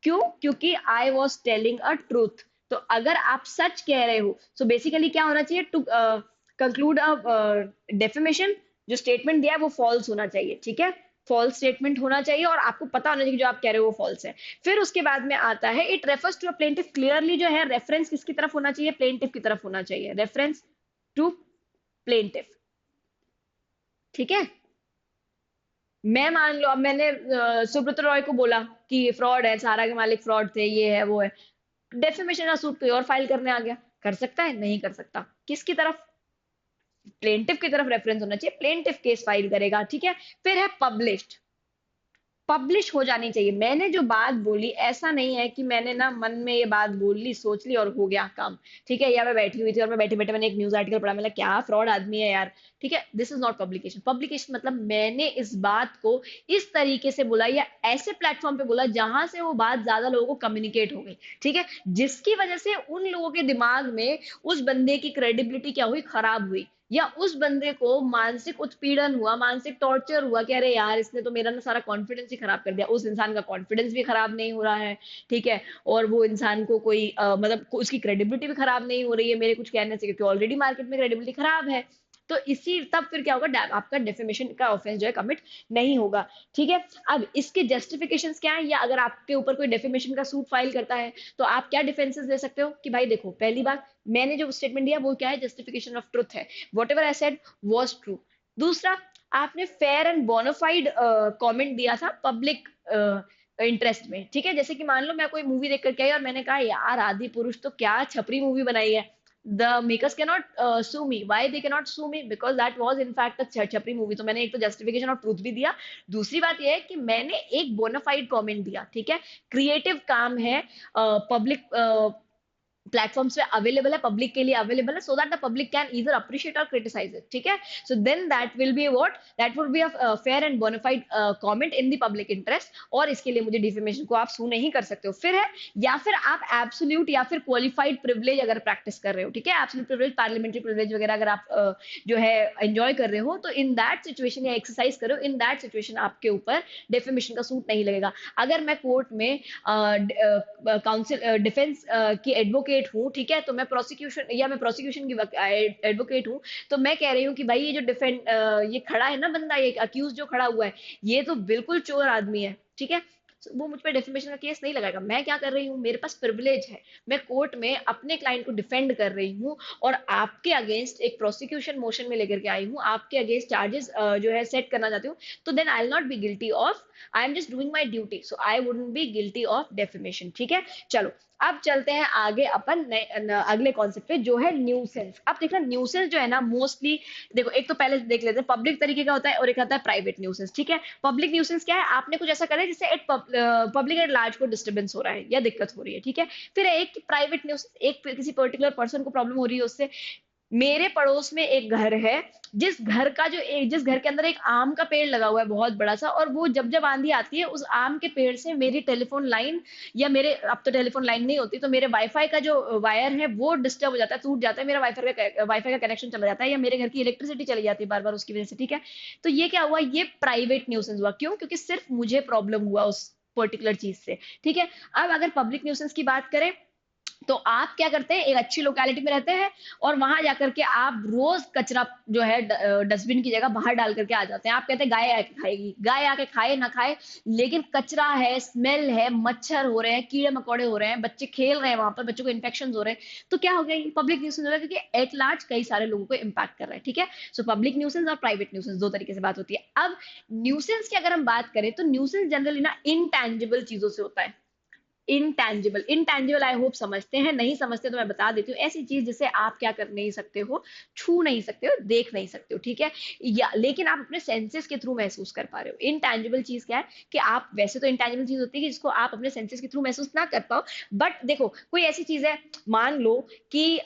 क्यों? क्योंकि I was telling a truth. तो अगर आप सच कह रहे हो, सो बेसिकली क्या होना चाहिए, टू कंक्लूड अ डेफिमेशन, जो स्टेटमेंट दिया है वो फॉल्स होना चाहिए, ठीक है, फॉल्स स्टेटमेंट होना चाहिए, और आपको पता होना चाहिए कि जो आप कह रहे हो वो फॉल्स है। फिर उसके बाद में आता है it refers to a plaintiff. Clearly जो है रेफरेंस किसकी तरफ होना चाहिए, प्लेंटिफ की तरफ होना चाहिए, रेफरेंस टू प्लेंटिफ, ठीक है। मैं मान लो अब मैंने सुब्रत रॉय को बोला कि फ्रॉड है, सारा के मालिक फ्रॉड थे, ये है वो है, डेफेमेशन का सूट कोई और फाइल करने आ गया, कर सकता है? नहीं कर सकता। किसकी तरफ, प्लेंटिफ की तरफ रेफरेंस होना चाहिए, प्लेंटिफ केस फाइल करेगा, ठीक है। फिर है पब्लिश्ड, पब्लिश हो जानी चाहिए। मैंने जो बात बोली, ऐसा नहीं है कि मैंने ना मन में ये बात बोल ली, सोच ली और हो गया काम, ठीक है, या मैं बैठी हुई थी और मैं बैठे बैठे मैंने एक न्यूज आर्टिकल पढ़ा, मतलब क्या फ्रॉड आदमी है यार, ठीक है, this is not publication. Publication मतलब मैंने इस बात को इस तरीके से बोला या ऐसे प्लेटफॉर्म पे बोला जहां से वो बात ज्यादा लोगों को कम्युनिकेट हो गई, ठीक है, जिसकी वजह से उन लोगों के दिमाग में उस बंदे की क्रेडिबिलिटी क्या हुई, खराब हुई, या उस बंदे को मानसिक उत्पीड़न हुआ, मानसिक टॉर्चर हुआ कि अरे यार इसने तो मेरा ना सारा कॉन्फिडेंस ही खराब कर दिया। उस इंसान का कॉन्फिडेंस भी खराब नहीं हो रहा है, ठीक है, और वो इंसान को कोई मतलब उसकी क्रेडिबिलिटी भी खराब नहीं हो रही है मेरे कुछ कहने से, क्योंकि ऑलरेडी मार्केट में क्रेडिबिलिटी खराब है। तो इसी तब फिर क्या होगा, आपका डेफेमेशन का ऑफेंस जो है कमिट नहीं होगा, ठीक है। अब इसके जस्टिफिकेशंस क्या है, या अगर आपके ऊपर कोई डेफेमेशन का सूट फाइल करता है तो आप क्या डिफेंसेस दे सकते हो कि भाई देखो, पहली बात मैंने जो स्टेटमेंट दिया वो क्या है, जस्टिफिकेशन ऑफ ट्रुथ है, what ever I said was true. दूसरा, आपने फेयर एंड बोनाफाइड कमेंट दिया था पब्लिक इंटरेस्ट में, ठीक है। जैसे कि मान लो मैं कोई मूवी देख करके आई और मैंने कहा यार आदि पुरुष तो क्या छपरी मूवी बनाई है, the makers cannot sue me. Why they cannot sue me? Because that was in fact a छपरी मूवी। तो मैंने एक तो जस्टिफिकेशन और ट्रूथ भी दिया, दूसरी बात यह है कि मैंने एक बोनाफाइड कमेंट दिया, ठीक है। क्रिएटिव काम है, पब्लिक प्लेटफॉर्म्स पे अवेलेबल है, पब्लिक के लिए अवेलेबल है, so that the public can either appreciate और क्रिटिसाइज इट, ठीक है। So then that will be what, that would be a fair and bona fide comment in the public interest, और इसके लिए मुझे डिफेमेशन को आप सू नहीं कर सकते हो। फिर है, या फिर आप एब्सोल्यूट या फिर क्वालिफाइड प्रिविलेज अगर प्रैक्टिस कर रहे हो, ठीक है, एब्सोल्यूट प्रिविलेज, पार्लियामेंट्री प्रिविलेज वगैरह अगर आप जो है एंजॉय कर रहे हो, तो इन दैट सिचुएशन या एक्सरसाइज करो, इन दैट सिचुएशन आपके ऊपर डेफेमेशन का सूट नहीं लगेगा। अगर मैं कोर्ट में काउंसिल डिफेंस की एडवोकेट हूँ, ठीक है, तो मैं प्रोसिक्यूशन या मैं प्रोसिक्यूशन की एडवोकेट हूँ, तो मैं कह रही हूँ कि भाई ये जो डिफेंड ये खड़ा है ना बंदा, ये अक्यूज जो खड़ा हुआ है, ये तो बिल्कुल चोर आदमी है, ठीक है। वो मुझ पर डेफेमेशन का केस नहीं लगाएगा। मैं क्या कर रही हूँ, मेरे पास प्रिविलेज है, मैं कोर्ट में अपने क्लाइंट को डिफेंड कर रही हूँ, और आपके अगेंस्ट एक प्रोसिक्यूशन मोशन में लेकर के आई हूँ, आपके अगेंस्ट चार्जेस जो है सेट करना चाहती हूँ, तो then I will not be guilty of, I am just doing my duty, so I wouldn't be guilty of defamation, ठीक है। चलो अब चलते हैं आगे अपन अगले कॉन्सेप्ट पे, जो है न्यूसेंस। अब देखना न्यूसेंस जो है ना, मोस्टली देखो, एक तो पहले देख लेते हैं पब्लिक तरीके का होता है और एक आता है प्राइवेट न्यूसेंस, ठीक है। पब्लिक न्यूसेंस क्या है, आपने कुछ ऐसा करा है जिससे एक पब्लिक एट लार्ज को डिस्टर्बेंस हो रहा है या दिक्कत हो रही है, ठीक है। फिर एक प्राइवेट न्यूसेंस, एक किसी पर्टिकुलर पर्सन को प्रॉब्लम हो रही है उससे। मेरे पड़ोस में एक घर है, जिस घर के अंदर एक आम का पेड़ लगा हुआ है बहुत बड़ा सा, और वो जब जब आंधी आती है, उस आम के पेड़ से मेरी टेलीफोन लाइन, या मेरे, अब तो टेलीफोन लाइन नहीं होती, तो मेरे वाईफाई का जो वायर है वो डिस्टर्ब हो जाता है, टूट जाता है, मेरा वाईफाई का कनेक्शन चला जाता है, या मेरे घर की इलेक्ट्रिसिटी चली जाती है बार बार उसकी वजह से, ठीक है। तो ये क्या हुआ, ये प्राइवेट न्यूसेंस हुआ। क्यों? क्योंकि सिर्फ मुझे प्रॉब्लम हुआ उस पर्टिकुलर चीज से, ठीक है। अब अगर पब्लिक न्यूसेंस की बात करें, तो आप क्या करते हैं, एक अच्छी लोकेलिटी में रहते हैं, और वहां जाकर के आप रोज कचरा जो है डस्टबिन की जगह बाहर डाल करके आ जाते हैं। आप कहते हैं गाय आके खाएगी, गाय आके खाए ना खाए, लेकिन कचरा है, स्मेल है, मच्छर हो रहे हैं, कीड़े मकोड़े हो रहे हैं, बच्चे खेल रहे हैं वहां पर, बच्चों को इन्फेक्शन हो रहे हैं, तो क्या हो गया, पब्लिक न्यूसेंस हो रहा है, क्योंकि एट लार्ज कई सारे लोगों को इम्पैक्ट कर रहा है, ठीक है। सो पब्लिक न्यूसेंस और प्राइवेट न्यूसेंस दो तरीके से बात होती है। अब न्यूसेंस की अगर हम बात करें, तो न्यूसेंस जनरली ना इनटैंजिबल चीजों से होता है। इनटैंजिबल, इनटैंजिबल आई होप समझते हैं, नहीं समझते तो मैं बता देती हूँ। ऐसी चीज जिसे आप क्या कर नहीं सकते हो, छू नहीं सकते हो, देख नहीं सकते हो, ठीक है, या लेकिन आप अपने सेंसेस के थ्रू महसूस कर पा रहे हो। इनटैंजिबल चीज क्या है, कि आप, वैसे तो इनटैंजिबल चीज होती है कि जिसको आप अपने सेंसेस के थ्रू महसूस ना कर पाओ, बट देखो कोई ऐसी चीज है, मान लो कि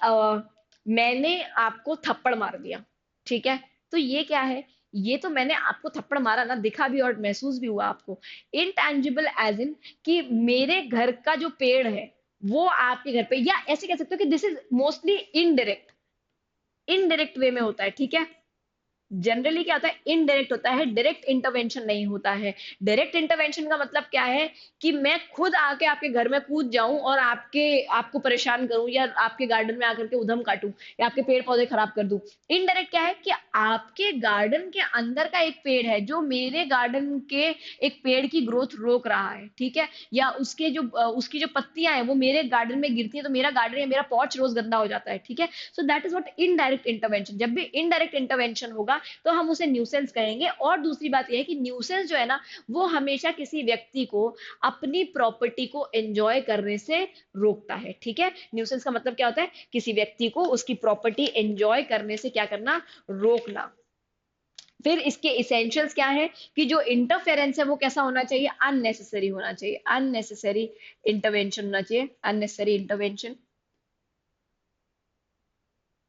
मैंने आपको थप्पड़ मार दिया, ठीक है, तो ये क्या है, ये तो मैंने आपको थप्पड़ मारा ना, दिखा भी और महसूस भी हुआ आपको। इनटैंजिबल एज इन कि मेरे घर का जो पेड़ है वो आपके घर पे, या ऐसे कह सकते हो कि this is mostly indirect, indirect way में होता है, ठीक है। जनरली क्या होता है, इनडायरेक्ट होता है, डायरेक्ट इंटरवेंशन नहीं होता है। डायरेक्ट इंटरवेंशन का मतलब क्या है, कि मैं खुद आके आपके घर में कूद जाऊं और आपको परेशान करूं, या आपके गार्डन में आकर के उधम काटूं, या आपके पेड़ पौधे खराब कर दूं। इनडायरेक्ट क्या है, कि आपके गार्डन के अंदर का एक पेड़ है जो मेरे गार्डन के एक पेड़ की ग्रोथ रोक रहा है, ठीक है, या उसकी जो पत्तियां हैं वो मेरे गार्डन में गिरती है, तो मेरा गार्डन या मेरा पॉच रोज गंदा हो जाता है, ठीक है। So that is what indirect intervention. जब भी इनडायरेक्ट इंटरवेंशन होगा, तो हम उसे न्यूसेंस कहेंगे। और दूसरी बात यह है कि न्यूसेंस जो है ना, वो हमेशा किसी व्यक्ति को अपनी प्रॉपर्टी को एंजॉय करने से रोकता है, ठीक है। न्यूसेंस का मतलब क्या होता है, किसी व्यक्ति को उसकी प्रॉपर्टी एंजॉय करने से क्या करना, रोकना। फिर इसके इसेंशियल्स क्या है, कि जो इंटरफेरेंस है वो कैसा होना चाहिए, अननेसेसरी होना चाहिए, अननेसेसरी इंटरवेंशन होना चाहिए, अननेसेसरी इंटरवेंशन,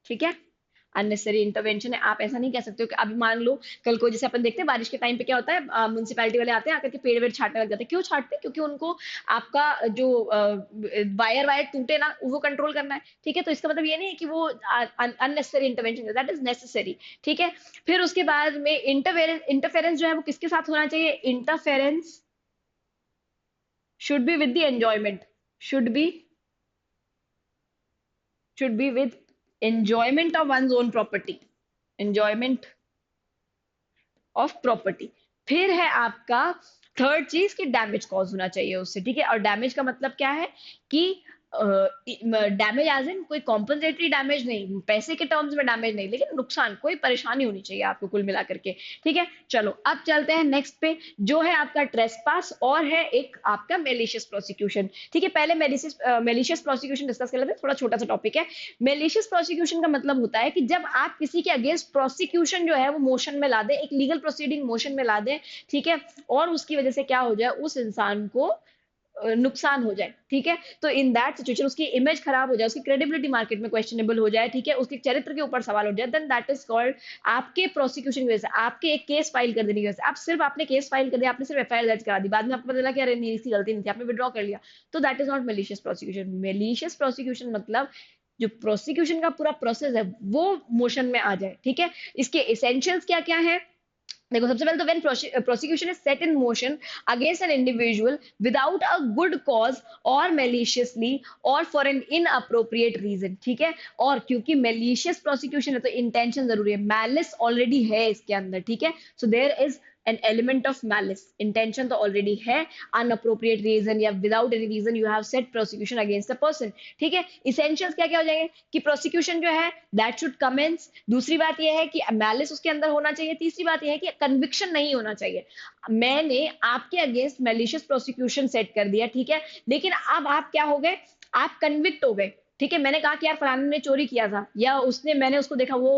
ठीक है। अननेसेसरी इंटरवेंशन है। आप ऐसा नहीं कह सकते हो कि अभी मान लो कल को, जैसे अपन देखते हैं बारिश के टाइम पे क्या होता है, म्यूनसिपैलिटी वाले आते हैं, आकर के पेड़ वेड़ छाटने लग जाते हैं। क्यों छाटते हैं? क्योंकि उनको आपका जो वायर वायर टूटे ना, वो कंट्रोल करना है, ठीक है। तो इसका मतलब ये नहीं है कि वो unnecessary intervention, that is necessary, ठीक है। फिर उसके बाद में इंटरफेरेंस जो है वो किसके साथ होना चाहिए, interference should be with the enjoyment, should be should be with enjoyment of one's own property, enjoyment of property। फिर है आपका थर्ड चीज, कि डैमेज कॉज होना चाहिए उससे, ठीक है। और डैमेज का मतलब क्या है, कि डैमेज एज इन कोई कॉम्पनसेटरी डैमेज नहीं, पैसे के टर्म्स में डैमेज नहीं, लेकिन नुकसान, कोई परेशानी होनी चाहिए आपको कुल मिला करके। ठीक है, चलो अब चलते हैं नेक्स्ट पे, जो है आपका ट्रेसपास और है एक आपका मेलिशियस प्रोसिक्यूशन। ठीक है, पहले मेलिशियस प्रोसिक्यूशन डिस्कस कर लेते हैं, थोड़ा छोटा सा टॉपिक है। मेलिशियस प्रोसिक्यूशन का मतलब होता है कि जब आप किसी के अगेंस्ट प्रोसिक्यूशन जो है वो मोशन में ला दें, एक लीगल प्रोसीडिंग मोशन में ला दें, ठीक है, और उसकी वजह से क्या हो जाए, उस इंसान को नुकसान हो जाए। ठीक है, तो इन दैट सिचुएशन उसकी इमेज खराब हो जाए, उसकी क्रेडिबिलिटी मार्केट में क्वेश्चनेबल हो जाए, ठीक है, उसके चरित्र के ऊपर सवाल हो जाए, देन दैट इज कॉल्ड, आपके प्रोसिक्यूशन की वजह से, आपके एक केस फाइल कर देने की वजह से, आप सिर्फ आपने केस फाइल कर दिया, आपने सिर्फ एफआईआर दर्ज करा दी, बाद में आपको पता चला कि अरे नहीं, इसकी गलती नहीं थी, आपने विड्रॉ कर लिया, तो that is not malicious prosecution. Malicious prosecution मतलब जो प्रोसिक्यूशन का पूरा प्रोसेस है वो मोशन में आ जाए। ठीक है, इसके एसेंशियल्स क्या क्या है, देखो सबसे पहले तो when prosecution is set in motion against an individual without a good cause और मेलिशियसली और फॉर एन इनअप्रोप्रिएट रीजन। ठीक है, और क्योंकि मेलिशियस प्रोसिक्यूशन है तो इंटेंशन जरूरी है, मैलिस ऑलरेडी है इसके अंदर। ठीक है, so there is an element of malice, intention तो ऑलरेडी है, अनअप्रोप्रिएट रीजन या without any reason you have set prosecution against the person. ठीक है, इसेंशियल्स क्या क्या हो जाएंगे कि प्रोसिक्यूशन जो है दैट शुड कमेंस, दूसरी बात यह है कि मैलिस उसके अंदर होना चाहिए, तीसरी बात यह है कि कन्विक्शन नहीं होना चाहिए। मैंने आपके अगेंस्ट मैलिशियस प्रोसिक्यूशन सेट कर दिया, ठीक है, लेकिन अब आप क्या हो गए, आप कन्विक्ट हो गए। ठीक है, मैंने कहा कि यार फलाने ने चोरी किया था, या उसने, मैंने उसको देखा वो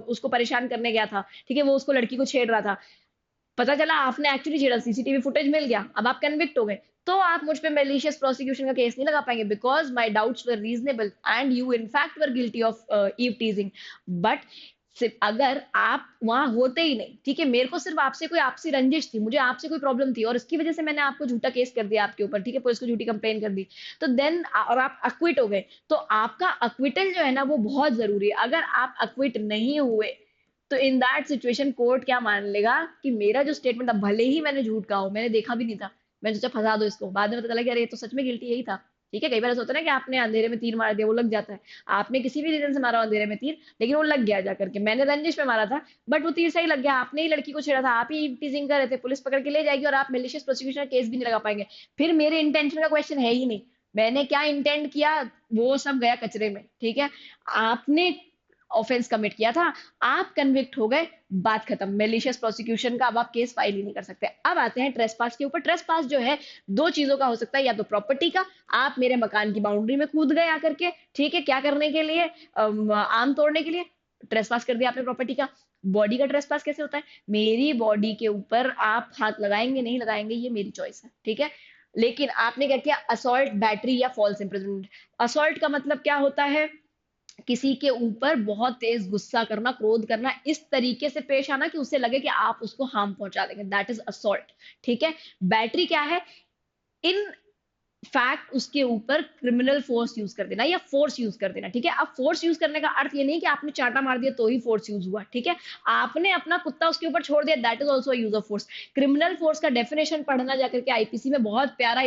उसको परेशान करने गया था, ठीक है, वो उसको लड़की को छेड़ रहा था, पता चला आपने एक्चुअली छेड़ा, सीसीटीवी फुटेज मिल गया, अब आप कन्विक्ट हो गए, तो आप मुझ पे मेलिशियस प्रोसिक्यूशन का केस नहीं लगा पाएंगे, because my doubts were reasonable and you in fact were guilty of eve teasing. But अगर आप वहां होते ही नहीं, ठीक है, मेरे को सिर्फ आपसे कोई आपसी रंजिश थी, मुझे आपसे कोई प्रॉब्लम थी और इसकी वजह से मैंने आपको झूठा केस कर दिया आपके ऊपर, ठीक है, पुलिस को झूठी कंप्लेन कर दी, तो देन और आप अक्विट हो गए, तो आपका अक्विटल जो है ना वो बहुत जरूरी है। अगर आप अक्विट नहीं हुए तो इन दैट सिचुएशन कोर्ट क्या मान लेगा कि मेरा जो स्टेटमेंट था, भले ही मैंने झूठ कहा हो, मैंने देखा भी नहीं था, मैंने सोचा फंसा दो इसको, बाद में पता चला कि अरे ये तो सच में गिल्टी यही था। ठीक है, कई बार ऐसा होता है ना कि आपने अंधेरे में तीर मार दिया, वो लग जाता है, आपने किसी भी रीजन से मारा हो अंधेरे में तीर, लेकिन वो लग गया जाकर के, मैंने रंजिश में मारा था, बट वो तीर सही लग गया, आपने ही लड़की को छेड़ा था, आप ही टीजिंग कर रहे थे, पुलिस पकड़ के ले जाएगी और आप मेलिशियस प्रोसिक्यूशन का केस भी नहीं लगा पाएंगे, फिर मेरे इंटेंशन का क्वेश्चन है ही नहीं, मैंने क्या इंटेंट किया, वो सब गया कचरे में। ठीक है, आपने ऑफेंस कमिट किया था, आप कन्विक्ट हो गए, बात खत्म, मेलिशियस प्रोसिक्यूशन का अब आप केस फाइल ही नहीं कर सकते। अब आते हैं ट्रेसपास के ऊपर। ट्रेसपास जो है दो चीजों का हो सकता है, या तो प्रॉपर्टी का, आप मेरे मकान की बाउंड्री में कूद गए आकर के, ठीक है, क्या करने के लिए, आम तोड़ने के लिए, ट्रेसपास कर दिया आपने प्रॉपर्टी का। बॉडी का ट्रेसपास कैसे होता है, मेरी बॉडी के ऊपर आप हाथ लगाएंगे नहीं लगाएंगे ये मेरी चॉइस है, ठीक है, लेकिन आपने क्या किया, असॉल्ट, बैटरी या फॉल्स इम्प्रिजनमेंट। असॉल्ट का मतलब क्या होता है, किसी के ऊपर बहुत तेज गुस्सा करना, क्रोध करना, इस तरीके से पेश आना कि उसे लगे कि आप उसको हार्म पहुंचा देंगे, दैट इज असॉल्ट। ठीक है, बैटरी क्या है, इन फैक्ट उसके ऊपर क्रिमिनल फोर्स यूज कर देना या फोर्स यूज कर देना। ठीक है, अब फोर्स यूज करने का अर्थ ये नहीं कि आपने चाटा मार दिया तो ही फोर्स यूज हुआ, ठीक है, आपने अपना कुत्ता उसके ऊपर छोड़ दिया, that is also use of force. Criminal force का डेफिनेशन पढ़ना जाकर के आईपीसी में, बहुत प्यारा,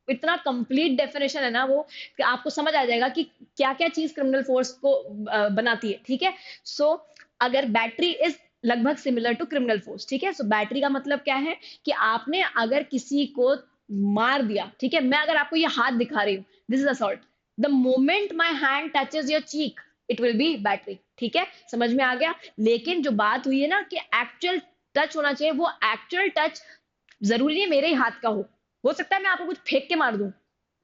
इतना कंप्लीट डेफिनेशन है ना वो, कि आपको समझ आ जाएगा कि क्या क्या चीज क्रिमिनल फोर्स को बनाती है। ठीक है, सो अगर बैटरी इज लगभग सिमिलर टू क्रिमिनल फोर्स। ठीक है, सो बैटरी का मतलब क्या है कि आपने अगर किसी को मार दिया, ठीक है, मैं अगर आपको ये हाथ दिखा रही हूँ, this is assault, the moment my hand touches your cheek it will be battery. ठीक है, समझ में आ गया, लेकिन जो बात हुई है ना कि एक्चुअल टच होना चाहिए, वो एक्चुअल टच जरूरी नहीं मेरे ही हाथ का हो सकता है मैं आपको कुछ फेंक के मार दूं,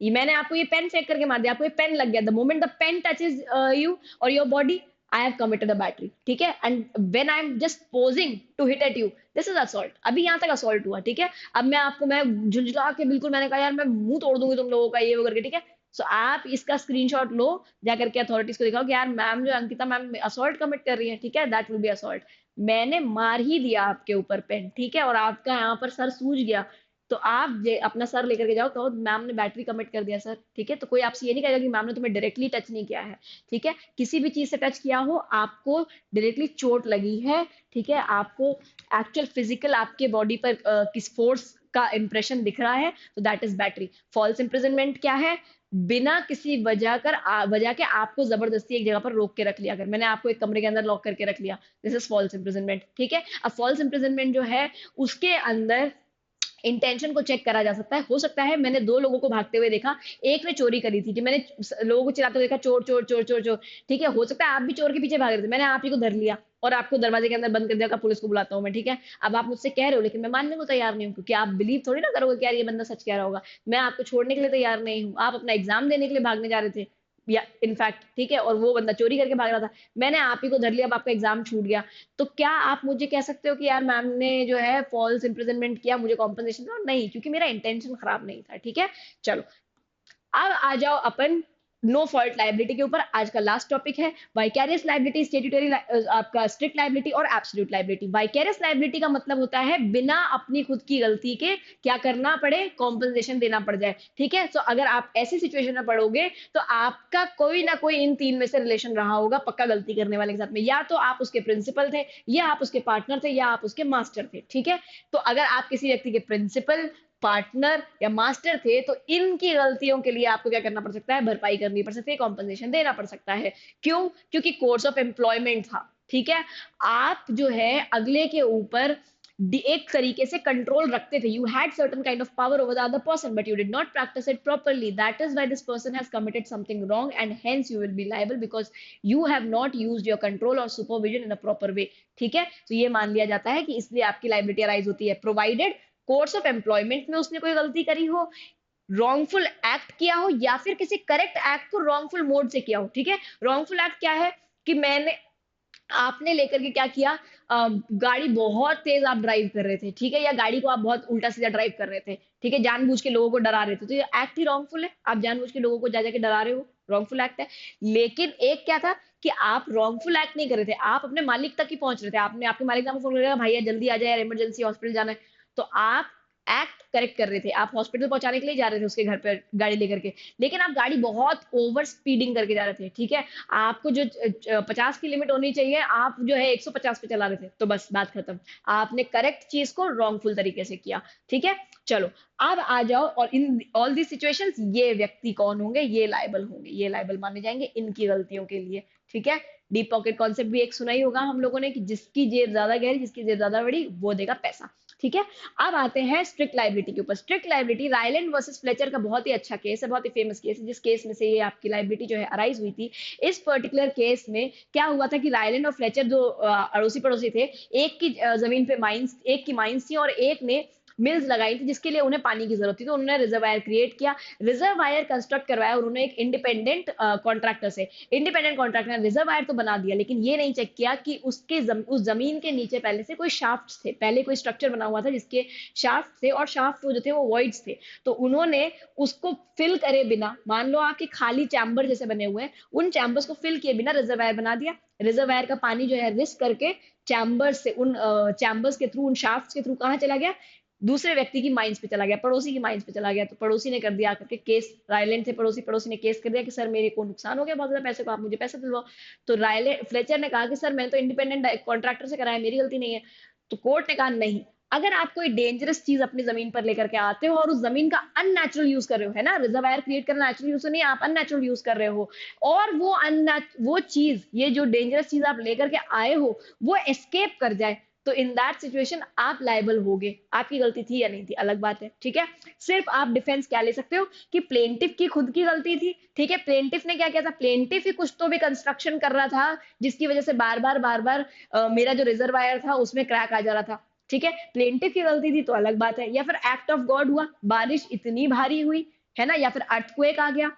ये मैंने आपको ये पेन फेंक करके मार दिया, आपको ये पेन लग गया, the moment the pen touches you और your body, I have committed a battery. ठीक है, and when I am just posing to hit at you, this is assault. अभी यहाँ तक असॉल्ट हुआ, ठीक है, अब मैं झुंझला के बिल्कुल, मैंने कहा यार मैं मुंह तोड़ दूंगी तुम लोगों का, ये वो करके, ठीक है, सो आप इसका स्क्रीनशॉट लो, जाकर के अथॉरिटीज को दिखाओ कि यार मैम, जो अंकिता मैम असॉल्ट कमिट कर रही है, ठीक है, दैट विल बी असॉल्ट। मैंने मार ही दिया आपके ऊपर पेन, ठीक है, और आपका यहाँ पर सर सूज गया, तो आप अपना सर लेकर के जाओ, कहो मैम ने बैटरी कमिट कर दिया सर। ठीक है, तो कोई आपसे ये नहीं कहेगा कि मैम ने तुम्हें डायरेक्टली टच नहीं किया है। ठीक है, किसी भी चीज से टच किया हो, आपको डायरेक्टली चोट लगी है, ठीक है, आपको एक्चुअल फिजिकल आपके बॉडी पर किस फोर्स का इंप्रेशन दिख रहा है, तो that is battery. False imprisonment क्या है, बिना किसी वजह के आपको जबरदस्ती एक जगह पर रोक के रख लिया, अगर मैंने आपको एक कमरे के अंदर लॉक करके रख लिया, दिस इज फॉल्स इम्प्रिजनमेंट। ठीक है, अब फॉल्स इम्प्रिजनमेंट जो है उसके अंदर इंटेंशन को चेक करा जा सकता है। हो सकता है मैंने 2 लोगों को भागते हुए देखा, एक ने चोरी करी थी कि मैंने लोगों को चिल्लाते हुए देखा, चोर चोर चोर चोर चोर, ठीक है। हो सकता है आप भी चोर के पीछे भाग रहे थे, मैंने आप ही को धर लिया और आपको दरवाजे के अंदर बंद कर दिया, कहा पुलिस को बुलाता हूँ मैं, ठीक है। अब आप मुझसे कह रहे हो लेकिन मैं मानने को तैयार नहीं हूँ, क्योंकि आप बिलीव थोड़ी ना करोगे कि यार ये बंदा सच कह रहा होगा। मैं आपको छोड़ने के लिए तैयार नहीं हूँ। आप अपना एग्जाम देने के लिए भागने जा रहे थे या इनफैक्ट, ठीक है, और वो बंदा चोरी करके भाग रहा था, मैंने आप ही को धर लिया, अब आपका एग्जाम छूट गया। तो क्या आप मुझे कह सकते हो कि यार मैम ने जो है फॉल्स इम्प्रिजनमेंट किया, मुझे कॉम्पनसेशन दो? नहीं, क्योंकि मेरा इंटेंशन खराब नहीं था, ठीक है। चलो, अब आ जाओ अपन नो फॉल्ट लाइबिलिटी के ऊपर। आज का लास्ट टॉपिक है वाइकेरियस लाइबिलिटी, स्टेट्यूटरी, आपका स्ट्रिक्ट लाइबिलिटी और एब्सोल्यूट लाइबिलिटी। वाइकेरियस लाइबिलिटी का मतलब होता है बिना अपनी खुद की गलती के क्या करना पड़े, कॉम्पनसेशन देना पड़ जाए, ठीक है। तो अगर आप ऐसी सिचुएशन में पड़ोगे तो आपका कोई ना कोई इन 3 में से रिलेशन रहा होगा पक्का गलती करने वाले के साथ में। या तो आप उसके प्रिंसिपल थे, या आप उसके पार्टनर थे, या आप उसके मास्टर थे, ठीक है। तो अगर आप किसी व्यक्ति के प्रिंसिपल, पार्टनर या मास्टर थे तो इनकी गलतियों के लिए आपको क्या करना पड़ सकता है, भरपाई करनी पड़ सकती है, कॉम्पनसेशन देना पड़ सकता है। क्यों? क्योंकि कोर्स ऑफ एम्प्लॉयमेंट था, ठीक है। आप जो है अगले के ऊपर एक तरीके से कंट्रोल रखते थे, you had certain kind of power over the other person but you did not practise it properly, that is why this person has committed something wrong and hence you will be liable because you have not used your control और supervision in a proper way, ठीक है। तो ये मान लिया जाता है कि इसलिए आपकी लाइबिलिटी अराइज होती है, प्रोवाइडेड कोर्स ऑफ एम्प्लॉयमेंट में उसने कोई गलती करी हो, रॉन्गफुल एक्ट किया हो, या फिर किसी करेक्ट एक्ट को रॉन्गफुल मोड से किया हो, ठीक है। रॉन्गफुल एक्ट क्या है कि मैंने आपने लेकर के क्या किया, गाड़ी बहुत तेज आप ड्राइव कर रहे थे, ठीक है, या गाड़ी को आप बहुत उल्टा सीधा ड्राइव कर रहे थे, ठीक है, जानबूझ के लोगों को डरा रहे थे, तो ये एक्ट ही रॉन्गफुल है। आप जानबूझ के लोगों को जा जाके डरा रहे हो, रॉन्गफुल एक्ट है। लेकिन एक क्या था कि आप रॉन्गफुल एक्ट नहीं कर रहे थे, आप अपने मालिक तक ही पहुंच रहे थे, आपने आपके मालिक को फोन कर भैया जल्दी आ जाए यार, इमरजेंसी हॉस्पिटल जाना है। तो आप एक्ट करेक्ट कर रहे थे, आप हॉस्पिटल पहुंचाने के लिए जा रहे थे उसके घर पे गाड़ी लेकर के, लेकिन आप गाड़ी बहुत ओवर स्पीडिंग करके जा रहे थे, ठीक है। आपको जो 50 की लिमिट होनी चाहिए, आप जो है 150 पे चला रहे थे, तो बस बात खत्म। आपने करेक्ट चीज को रॉन्गफुल तरीके से किया, ठीक है। चलो, अब आ जाओ, और इन ऑल दी सिचुएशंस ये व्यक्ति कौन होंगे, ये लायबल होंगे, ये लायबल माने जाएंगे इनकी गलतियों के लिए, ठीक है। डीप पॉकेट कॉन्सेप्ट भी एक सुना ही होगा हम लोगों ने कि जिसकी जेब ज्यादा गहरी, जिसकी जेब ज्यादा बड़ी, वो देगा पैसा, ठीक है। अब आते हैं स्ट्रिक्ट लाइबिलिटी के ऊपर। Strict liability Rylands versus Fletcher का बहुत ही अच्छा केस है, बहुत ही फेमस केस है, जिस केस में से ये आपकी लाइबिलिटी जो है अराइज हुई थी। इस पर्टिकुलर केस में क्या हुआ था कि रायलैंड और फ्लेचर जो अड़ोसी पड़ोसी थे, एक की जमीन पे माइंस, एक की माइंस थी और एक ने मिल्स लगाई थी जिसके लिए उन्हें पानी की जरूरत थी, तो उन्होंने रिजर्वायर क्रिएट किया, रिजर्वायर कंस्ट्रक्ट करवाया, और उन्होंने एक इंडिपेंडेंट कॉन्ट्रैक्टर से, इंडिपेंडेंट कॉन्ट्रैक्टर ने रिजर्वायर तो बना दिया, लेकिन ये नहीं चेक किया कि उस जमीन के नीचे पहले से कोई शाफ्ट थे, पहले कोई स्ट्रक्चर बना हुआ था जिसके शाफ्ट थे, और शाफ्ट जो थे वो वॉइड्स थे, तो उन्होंने उसको फिल करे बिना, मान लो आपके खाली चैम्बर जैसे बने हुए हैं, उन चैम्बर्स को फिल किए बिना रिजर्वायर बना दिया। रिजर्वायर का पानी जो है रिस्क करके चैम्बर से, उन चैम्बर्स के थ्रू, उन शाफ्ट के थ्रू कहाँ चला गया, दूसरे व्यक्ति की माइंस पे चला गया, पड़ोसी की माइंस पे चला गया। तो पड़ोसी ने कर दिया करके केस, रायलैंड थे पड़ोसी, पड़ोसी ने केस कर दिया कि सर मेरे को नुकसान हो गया बहुत ज्यादा पैसे को, आप मुझे पैसे दिलवाओ। तो रायलैंड, फ्लेचर ने कहा कि सर मैंने तो इंडिपेंडेंट कॉन्ट्रैक्टर से कराया, मेरी गलती नहीं है। तो कोर्ट ने कहा नहीं, अगर आप कोई डेंजरस चीज अपनी जमीन पर लेकर के आते हो और उस जमीन का अननेचुरल यूज कर रहे हो, है ना, रिजर्वायर क्रिएट करना नेचुरल यूज तो नहीं, आप अननेचुरल यूज कर रहे हो, और वो चीज, ये जो डेंजरस चीज आप लेकर के आए हो, वो एस्केप कर जाए, तो इन दैट सिचुएशन आप लायबल होगे। आपकी गलती थी या नहीं थी अलग बात है, ठीक है। सिर्फ आप डिफेंस क्या ले सकते हो कि प्लेंटिफ की खुद की गलती थी, ठीक है। प्लेंटिफ ने क्या किया था, प्लेंटिफ ही कुछ तो भी कंस्ट्रक्शन कर रहा था जिसकी वजह से बार बार मेरा जो रिजर्वायर था उसमें क्रैक आ जा रहा था, ठीक है। प्लेंटिफ की गलती थी तो अलग बात है, या फिर एक्ट ऑफ गॉड हुआ, बारिश इतनी भारी हुई, है ना, या फिर अर्थक्वेक आ गया,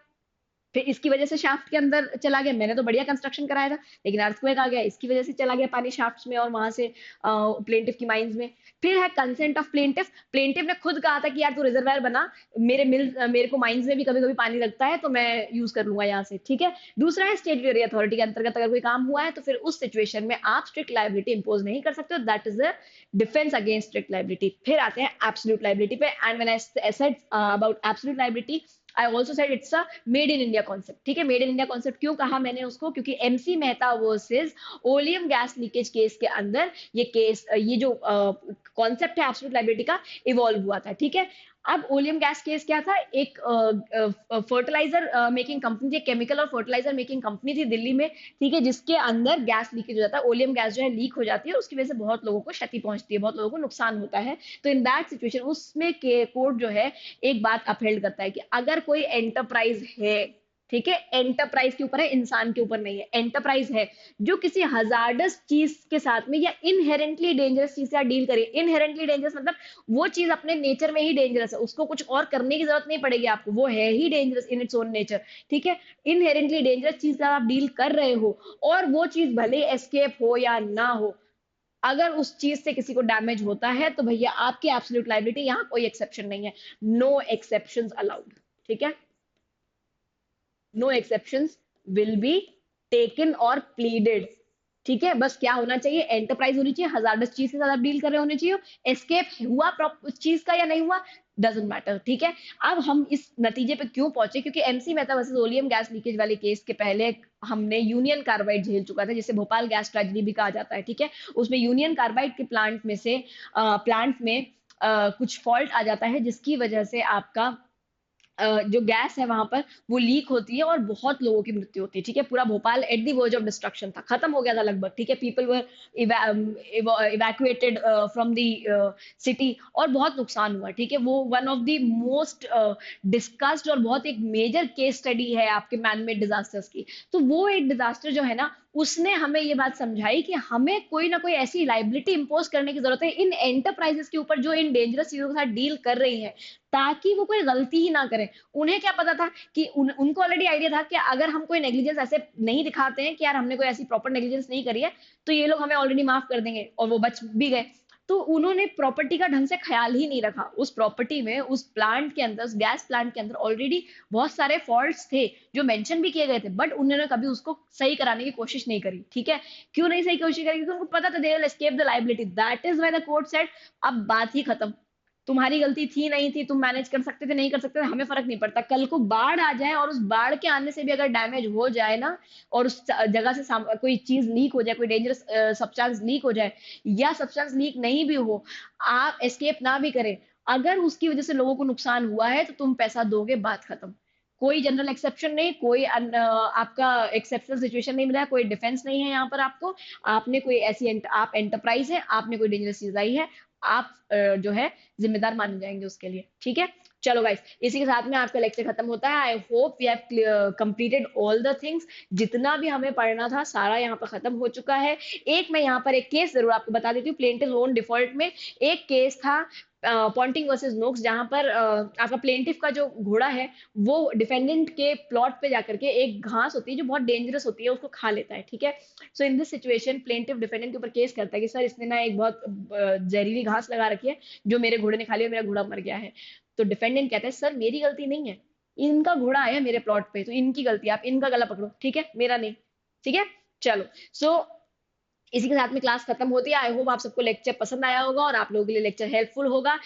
फिर इसकी वजह से शाफ्ट के अंदर चला गया, मैंने तो बढ़िया कंस्ट्रक्शन कराया था, लेकिन अर्थक्वेक आ गया, इसकी वजह से चला गया पानी शाफ्ट्स में और वहां से प्लेंटिफ की माइंस में। फिर है कंसेंट ऑफ प्लेंटिफ, प्लेंटिफ ने खुद कहा था कि यार तू रिजर्वायर बना, मेरे को माइंस में भी कभी कभी पानी लगता है तो मैं यूज कर लूंगा यहाँ से, ठीक है। दूसरा है स्टेट्यूटरी अथॉरिटी के अंतर्गत अगर कोई काम हुआ है तो फिर उस सिचुएशन में आप स्ट्रिक्ट लाइबिलिटी इंपोज नहीं कर सकते हो, that is the defence against strict liability. फिर आते हैं एब्सोल्यूट लाइबिलिटी पे, and when I said about absolute liability, I also said it's a made in India concept, ठीक है। मेड इन इंडिया कॉन्सेप्ट क्यों कहा मैंने उसको, क्योंकि MC Mehta versus oleum gas leakage case के अंदर ये केस, ये जो कॉन्सेप्ट है एब्सोल्यूट लायबिलिटी का, इवॉल्व हुआ था, ठीक है। अब ओलियम गैस केस क्या था, एक फर्टिलाइजर मेकिंग कंपनी थी, केमिकल और फर्टिलाइजर मेकिंग कंपनी थी दिल्ली में, ठीक है, जिसके अंदर गैस लीकेज हो जाता है, ओलियम गैस जो है लीक हो जाती है, उसकी वजह से बहुत लोगों को क्षति पहुंचती है, बहुत लोगों को नुकसान होता है। तो इन दैट सिचुएशन उसमें के कोर्ट जो है एक बात अपहेल्ड करता है कि अगर कोई एंटरप्राइज है, ठीक है, एंटरप्राइज के ऊपर है, इंसान के ऊपर नहीं है, एंटरप्राइज है जो किसी हजार्डस चीज के साथ में या इनहेरेंटली डेंजरस चीज से डील करे, इनहेरेंटली डेंजरस मतलब वो चीज अपने नेचर में ही डेंजरस है, उसको कुछ और करने की जरूरत नहीं पड़ेगी आपको, वो है ही dangerous in its own nature, ठीक है, इनहेरेंटली डेंजरस चीज का आप डील कर रहे हो, और वो चीज भले एस्केप हो या ना हो, अगर उस चीज से किसी को डैमेज होता है तो भैया आपकी एब्सोल्यूट लाइबिलिटी, यहाँ कोई एक्सेप्शन नहीं है, नो एक्सेप्शंस अलाउड, ठीक है, no exceptions will be taken और प्लीडेड, ठीक है, बस क्या होना चाहिए, एंटरप्राइज होनी चाहिए, हजार्डस चीज के साथ आप डील कर रहे होने चाहिए, एस्केप हुआ उस चीज का या नहीं हुआ, डजेंट मैटर, ठीक है। अब हम इस नतीजे पे क्यों पहुंचे, क्योंकि MC Mehta versus oleum gas leakage वाले केस के पहले हमने यूनियन कार्बाइड झेल चुका था, जिसे भोपाल गैस ट्रेजेडी भी कहा जाता है, ठीक है, उसमें यूनियन कार्बाइड के प्लांट में से प्लांट में कुछ फॉल्ट आ जाता है, जिसकी वजह से आपका जो गैस है वहां पर वो लीक होती है और बहुत लोगों की मृत्यु होती है, ठीक है, पूरा Bhopal at the verge of destruction था, खत्म हो गया था लगभग, ठीक है, people were evacuated from the city, और बहुत नुकसान हुआ, ठीक है, वो one of the most discussed और बहुत एक मेजर केस स्टडी है आपके मैनमेड डिजास्टर्स की। तो वो एक डिजास्टर जो है ना, उसने हमें ये बात समझाई कि हमें कोई ना कोई ऐसी लाइबिलिटी इंपोज करने की जरूरत है इन एंटरप्राइजेस के ऊपर जो इन डेंजरस चीजों के साथ डील कर रही है, ताकि वो कोई गलती ही ना करें। उन्हें क्या पता था कि उनको ऑलरेडी आइडिया था कि अगर हम कोई नेग्लिजेंस ऐसे नहीं दिखाते हैं कि यार हमने कोई ऐसी प्रॉपर नेग्लिजेंस नहीं करी है, तो ये लोग हमें ऑलरेडी माफ कर देंगे, और वो बच भी गए। तो उन्होंने प्रॉपर्टी का ढंग से ख्याल ही नहीं रखा, उस प्रॉपर्टी में, उस प्लांट के अंदर, उस गैस प्लांट के अंदर ऑलरेडी बहुत सारे फॉल्ट्स थे जो मेंशन भी किए गए थे, बट उन्होंने कभी उसको सही कराने की कोशिश नहीं करी, ठीक है। क्यों नहीं सही कोशिश करी, क्योंकि उनको पता था they will escape the liability, that is why the court said अब बात ही खत्म, तुम्हारी गलती थी नहीं थी, तुम मैनेज कर सकते थे नहीं कर सकते थे, हमें फर्क नहीं पड़ता, कल को बाढ़ आ जाए और उस बाढ़ के आने से भी अगर डैमेज हो जाए ना, और उस जगह से कोई चीज लीक हो जाए, कोई डेंजरस सब्सटेंस लीक हो जाए, या सब्सटेंस लीक नहीं भी हो, आप एस्केप ना भी करें, अगर उसकी वजह से लोगों को नुकसान हुआ है तो तुम पैसा दोगे, बात खत्म। कोई जनरल एक्सेप्शन नहीं, कोई आपका एक्सेप्शनल सिचुएशन नहीं मिला, कोई डिफेंस नहीं है यहाँ पर आपको, आपने कोई ऐसी आप एंटरप्राइज है, आपने कोई डेंजरस चीज आई है, आप जो है जिम्मेदार माने जाएंगे उसके लिए, ठीक है। चलो गाइस, इसी के साथ में आपका लेक्चर खत्म होता है। I hope we have completed all the things, जितना भी हमें पढ़ना था सारा यहाँ पर खत्म हो चुका है। एक मैं यहाँ पर एक केस जरूर आपको बता देती हूँ, प्लेंटिव ओन डिफॉल्ट में एक केस था पॉन्टिंग वर्सेस नोक्स, जहां पर आपका प्लेंटिफ का जो घोड़ा है वो डिफेंडेंट के प्लॉट पे जाकर के एक घास होती है जो बहुत डेंजरस होती है उसको खा लेता है, ठीक है। So in this situation plaintiff defendant के ऊपर केस करता है कि सर इसने ना एक बहुत जहरीली घास लगा रखी है जो मेरे घोड़े ने खा लिया, मेरा घोड़ा मर गया है। तो डिफेंडेंट कहता है सर मेरी गलती नहीं है, इनका घोड़ा आया मेरे प्लॉट पे तो इनकी गलती, आप इनका गला पकड़ो, ठीक है, मेरा नहीं, ठीक है। चलो, सो इसी के साथ में क्लास खत्म होती है। आई होप आप सबको लेक्चर पसंद आया होगा और आप लोगों के लिए लेक्चर हेल्पफुल होगा।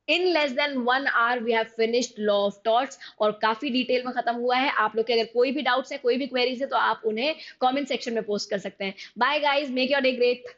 In less than 1 hour we have finished law of torts, और काफी डिटेल में खत्म हुआ है। आप लोग के अगर कोई भी डाउट्स है, कोई भी क्वेरीज है, तो आप उन्हें कमेंट सेक्शन में पोस्ट कर सकते हैं। Bye guys, make your day great.